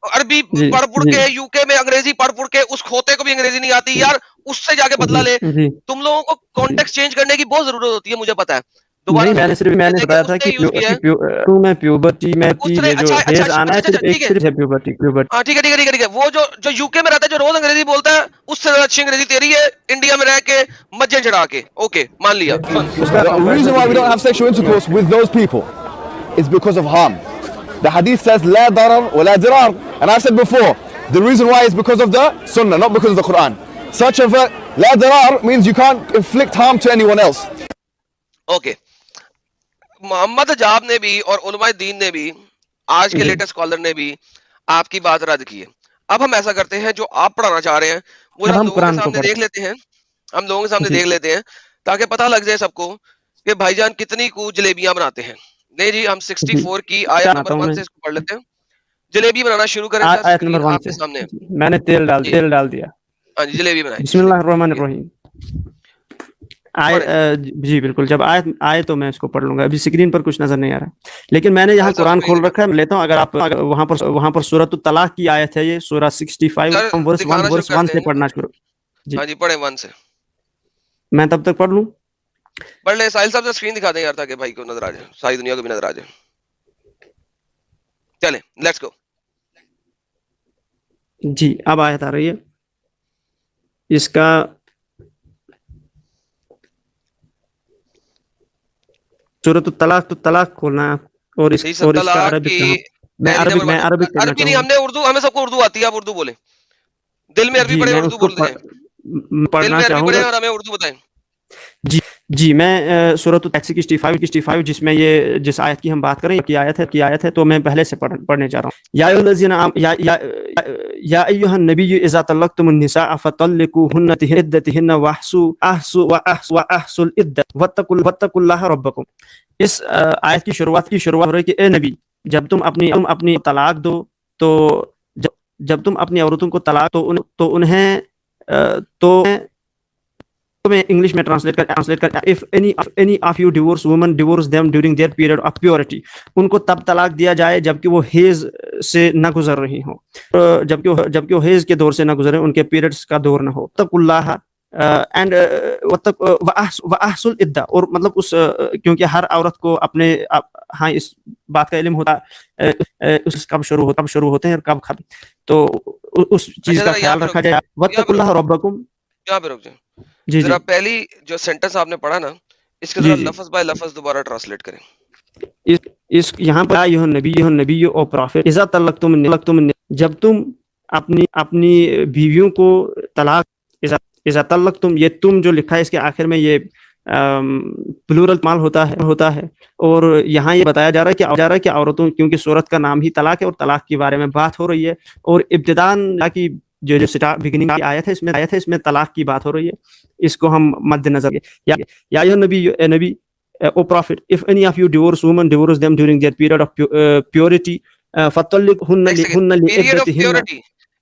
عربی پڑھ پڑھ کے، یو کے میں انگریزی پڑھ پڑھ کے، اس کھوتے کو بھی انگریزی نہیں آتی. یار اس سے جا کے بدلا لے. تم لوگوں کو کانٹیکسٹ چینج کرنے کی بہت ضرورت ہوتی ہے، مجھے پتا ہے. نہیں، میں نے بتایا تھا کہ میں پیوبرٹی میں جو ہیز آنا ہے صرف ہے پیوبرٹی. ہاں ٹھیک ہے. وہ جو یو کے میں رہتا ہے، جو روز انگریزی بولتا ہے، اس سے زیادہ اچھی انگریزی تیری ہے انڈیا میں رہ کے مجھے چڑھا کے. اوکے مان لیا. The reason why we don't have sexual intercourse with those people is because of harm. The hadith says la darar wa la dirar, and I said before the reason why is because of the sunnah, not because of the Quran. Such of a la darar means you can't inflict harm to anyone else. Okay. محمد حجاب نے بھی اور علماء دین نے بھی، آج کے latest scholar نے بھی آپ کی بات رد کی ہے. اب ہم ایسا کرتے ہیں، جو آپ پڑھانا چاہ رہے ہیں وہ ہم لوگوں کے سامنے دیکھ لیتے ہیں، تاکہ پتہ لگ جائے سب کو کہ بھائی جان کتنی کو جلیبیاں بناتے ہیں. نہیں جی، ہم 64 کی آیت نمبر 1 سے اس کو پڑھ لیتے ہیں. جلیبی بنانا شروع کریں. آیت نمبر 1 سے میں نے تیل ڈال دیا. ہاں جی، جلیبی بنائیں. بسم اللہ الرحمن الرحیم. جی بالکل، جب آئے تو میں اس کو پڑھ لوں گا. ابھی اسکرین پر کچھ نظر نہیں آ رہا، لیکن میں نے یہاں قرآن کھول رکھا ہے، میں لیتا ہوں. اگر آپ وہاں پر سورۃ الطلاق کی آیت ہے، یہ سورہ 65 ورس 1 سے پڑھنا شروع. ہاں جی پڑھیں 1 سے. میں تب تک پڑھ لوں. پڑھ لیں. ساحل صاحب سے اسکرین دکھا دیں یار، تاکہ بھائی کو نظر آ جائے، ساری دنیا کو بھی نظر آ جائے. چلیں لیٹس گو. جی اب آیت آ رہی ہے. اس کا سورۃ الطلاق تو طلاق کھولنا ہے، اور اس کا عربک میں عربک عربی نہیں، ہم نے اردو، ہمیں سب کو اردو آتی ہے. آپ اردو بولیں، دل میں عربی پڑھیں، اردو بولتے ہیں. پڑھنا چاہوں گا اور ہمیں اردو بتائیں. جی میں سورۃ 65 جس میں یہ جس آیت کی ہم بات کریں کی آیت ہے تو میں پہلے سے پڑھنے چاہ رہا ہوں. یا ایھا النبی اذا طلقتم النساء فطلقوهن لعدتهن واحصوا العدة واتقوا الله ربكم. اس آیت کی شروعات ہو رہی ہے کہ اے نبی، جب تم اپنی طلاق دو، تو جب تم اپنی عورتوں کو طلاق تو انہیں میں انگلش میں ٹرانسلیٹ کر if any of you divorce women divorce them during their period of purity. ان کو تب طلاق دیا جائے جبکہ وہ حیض سے نہ گزر رہی ہوں، جبکہ وہ حیض کے دور سے نہ گزرے، ان کے پیریڈز کا دور نہ ہو. تقوا اللہ اینڈ واحصوا العدة. اور مطلب اس کیونکہ ہر عورت کو اپنے ہاں اس بات کا علم ہوتا ہے اس کب شروع ہوتے ہیں اور کب ختم، تو اس چیز کا خیال رکھا جائے. واتقوا اللہ ربکم. یہاں پہ رک جائیں. ذرا پہلی جو سینٹنس آپ نے پڑھا نا، اس کے ذرا لفظ بائی لفظ دوبارہ ٹرانسلیٹ کریں. اس یہاں پر ایھا النبی او پروفیٹ اذا طلقتم، جب تم اپنی بیویوں کو طلاق، اذا طلقتم، یہ تم جو لکھا ہے اس کے آخر میں یہ پلورل مال ہوتا ہے. اور یہاں یہ بتایا جا رہا ہے کہ عورتوں، کیونکہ سورت کا نام ہی طلاق ہے اور طلاق کے بارے میں بات ہو رہی ہے، اور ابتداءً کی جو بگننگ کی آیت ہے اس میں طلاق کی بات ہو رہی ہے. اس کو ہم مد نظر یا ایھا النبی، اے نبی O Prophet, if any of you divorce women, divorce them during their period of purity. Period of purity.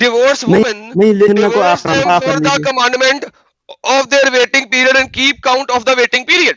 divorce women divorce them for the commandment of their waiting period and keep count of the waiting period,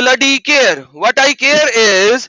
bloody care, what I care is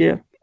care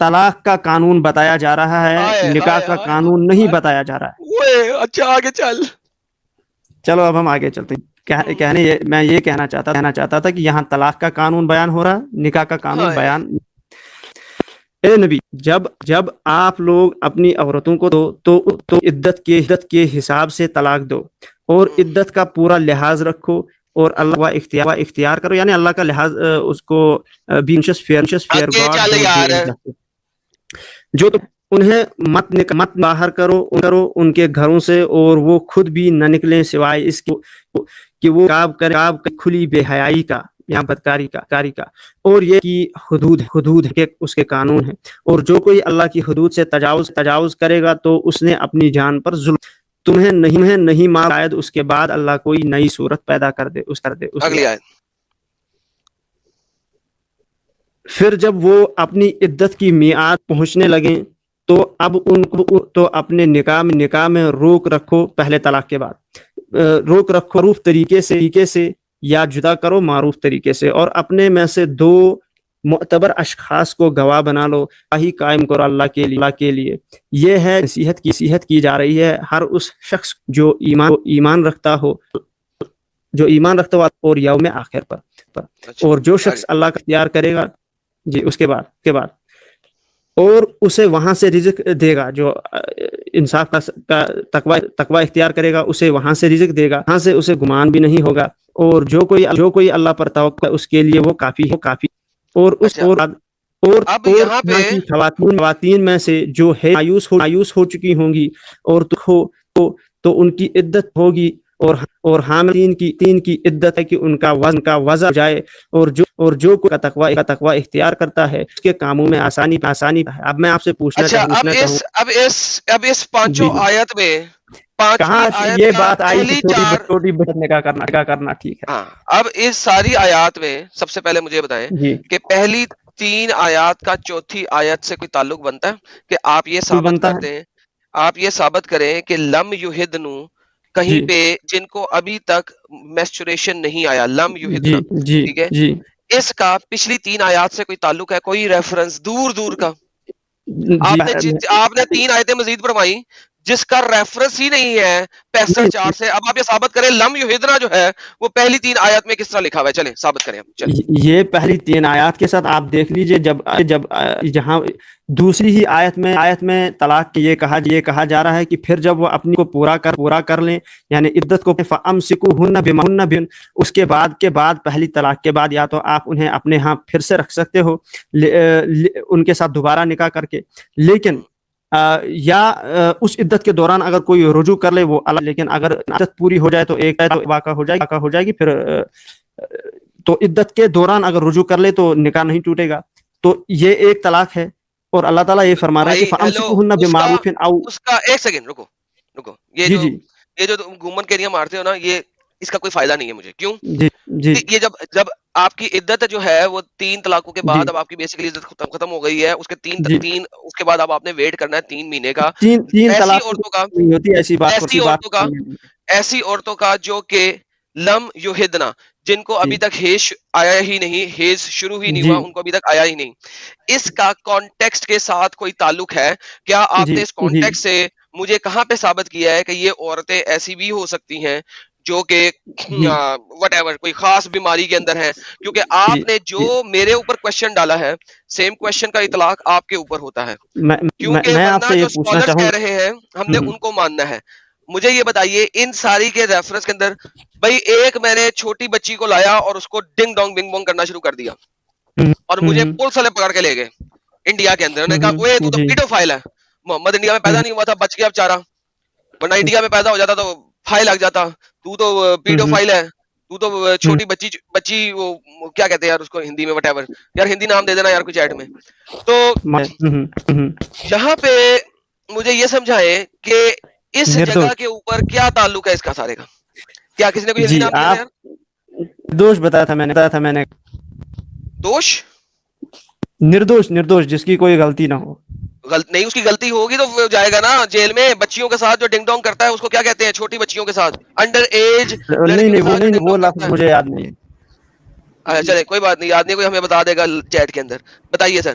طلاق کا قانون بتایا جا رہا ہے, نکاح کا قانون نہیں بتایا جا رہا ہے. اچھا آگے چل. چلو اب ہم آگے چلتے ہیں. میں یہ کہنا چاہتا تھا کہ یہاں طلاق کا قانون بیان ہو رہا, نکاح کا قانون بیان. اے نبی, جب آپ لوگ اپنی عورتوں کو دو تو عدت کے حساب سے طلاق دو, اور عدت کا پورا لحاظ رکھو, اور اللہ کا اختیار کرو, یعنی اللہ کا لحاظ اس کو جو انہیں مت باہر کرو ان کے گھروں سے, اور وہ خود بھی نہ نکلیں سوائے اس کہ وہ کھلی بے حیائی کا یا بدکاری کا, اور یہ کی حدود ہے اس کے قانون ہے, اور جو کوئی اللہ کی حدود سے تجاوز کرے گا تو اس نے اپنی جان پر ظلم. تمہیں نہیں معاف, شاید اس کے بعد اللہ کوئی نئی صورت پیدا کر دے. اگلی آیت. پھر جب وہ اپنی عدت کی میعاد پہنچنے لگیں تو اب ان کو تو اپنے نکاح میں روک رکھو, پہلے طلاق کے بعد روک رکھو معروف طریقے سے یا جدا کرو معروف طریقے سے, اور اپنے میں سے 2 معتبر اشخاص کو گواہ بنا لو, ہی قائم کرو اللہ کے لیے. یہ ہے نصیحت کی جا رہی ہے ہر اس شخص جو ایمان رکھتا ہو اور یوم آخر پر, اور جو شخص اللہ کا اختیار کرے گا. جی اس کے بعد اور اسے وہاں سے رزق دے گا, جو انصاف کا تقوی اختیار کرے گا اسے وہاں سے رزق دے گا, وہاں سے اسے گمان بھی نہیں ہوگا, اور جو کوئی اللہ پر توکل اس کے لیے وہ کافی. اور اس اور یہاں پہ خواتین میں سے جو ہے مایوس ہو چکی ہوں گی اور تو ان کی عدت ہوگی, اور حاملین کی عدت ہے کہ ان کا وضع جائے, اور جو کا تقوی اختیار کرتا ہے اس کے کاموں میں آسانی. اب میں آپ سے پوچھنا چاہوں اب اس پانچوں آیت میں کہاں یہ بات آئی چھوٹی بچنے کا کرنا ٹھیک ہے. اب اس ساری آیات میں سب سے پہلے مجھے بتائیں کہ پہلی 3 آیات کا چوتھی آیت سے کوئی تعلق بنتا ہے کہ آپ یہ ثابت کریں کہ لم یحدنو کہیں پہ جن کو ابھی تک میسچوریشن نہیں آیا, لم یحدنا, ٹھیک ہے, اس کا پچھلی 3 آیات سے کوئی تعلق ہے, کوئی ریفرنس دور کا؟ آپ نے 3 آیتیں مزید فرمائی جس کا ریفرنس ہی نہیں ہے 65 سے. اب آپ یہ ثابت کریں لم یحدنا جو ہے وہ پہلی 3 آیات میں کس طرح لکھا ہوا ہے, چلیں ثابت کریں. یہ پہلی 3 آیات کے ساتھ آپ دیکھ لیجئے, جب جہاں دوسری ہی آیت میں طلاق یہ کہا جا رہا ہے کہ پھر جب وہ اپنی کو پورا کر لیں, یعنی عدت کو فامسکوہن بمعروف, اس کے بعد پہلی طلاق کے بعد یا تو آپ انہیں اپنے ہاں پھر سے رکھ سکتے ہو ان کے ساتھ دوبارہ نکاح کر کے, لیکن یا اس عدت کے دوران اگر کوئی رجوع کر لے وہ الگ, لیکن اگر عدت پوری ہو جائے تو ایک واقع ہو جائے گی. پھر تو عدت کے دوران اگر رجوع کر لے تو نکاح نہیں ٹوٹے گا. تو یہ ایک طلاق ہے, اور اللہ تعالیٰ یہ فرما رہا ہے کہ فامسکوہن بمعروف او. اس کا ایک سیکنڈ رکو, یہ جو گھومن کیریاں مارتے ہو نا, یہ اس کا کوئی فائدہ نہیں ہے مجھے. کیوں؟ یہ جب آپ کی عدت جو ہے وہ 3 طلاقوں کے بعد اب آپ کی بیسیکلی عدت ختم ہو گئی ہے, اس کے 3 اس کے بعد اب آپ نے ویٹ کرنا ہے 3 مہینے کا. ایسی عورتوں کا جو کہ لم یحدنا, جن کو ابھی تک ہیز آیا ہی نہیں, ہیز شروع ہی نہیں ہوا, ان کو ابھی تک آیا ہی نہیں, اس کا کانٹیکسٹ کے ساتھ کوئی تعلق ہے کیا؟ آپ نے اس کانٹیکسٹ سے مجھے کہاں پہ ثابت کیا ہے کہ یہ عورتیں ایسی بھی ہو سکتی ہیں جو کہ وٹ ایور کوئی خاص بیماری کے اندر ہیں؟ کیونکہ آپ نے جو میرے اوپر کوشچن ڈالا ہے, سیم کوشچن کا اطلاق آپ کے اوپر ہوتا ہے, کیونکہ جو اسکالرز کہہ رہے ہیں ہم نے ان کو ماننا ہے. مجھے یہ بتائیے ان ساری کے ریفرنس کے اندر, بھائی ایک میں نے چھوٹی بچی کو لایا اور اس کو ڈنگ ڈونگ بنگ بونگ کرنا شروع کر دیا, اور مجھے پولیس والے پکڑ کے لے گئے انڈیا کے اندر, انہوں نے کہا وہ تو پیڈوفائل ہے, محمد انڈیا میں پیدا نہیں ہوا تھا, بچ گیا بیچارہ, ورنہ انڈیا میں پیدا ہو جاتا تو فائل لگ جاتا, تو پیڈوفائل ہے, تو چھوٹی بچی وہ کیا کہتے ہیں یار اس کو ہندی میں, وٹ ایور یار ہندی نام دے دینا یار کچھ ایڈ میں. تو یہاں پہ مجھے یہ سمجھائیں کہ اس جگہ کے اوپر کیا تعلق ہے اس کا سارے کا, کیا کسی نے کوئی ہندی نام دیا یار؟ دوش بتایا تھا میں نے دوش نردوش جس کی کوئی غلطی نہ ہو. نہیں, اس کی غلطی ہوگی تو جائے گا نا جیل میں. بچیوں کے ساتھ جو ڈنگ ڈونگ کرتا ہے اس کو کیا کہتے ہیں؟ چھوٹی بچیوں کے ساتھ, انڈر ایج. نہیں وہ لفظ مجھے یاد نہیں. چلے کوئی بات نہیں, یاد نہیں, کوئی ہمیں بتا دے گا چیٹ کے اندر. بتائیے سر.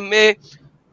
MA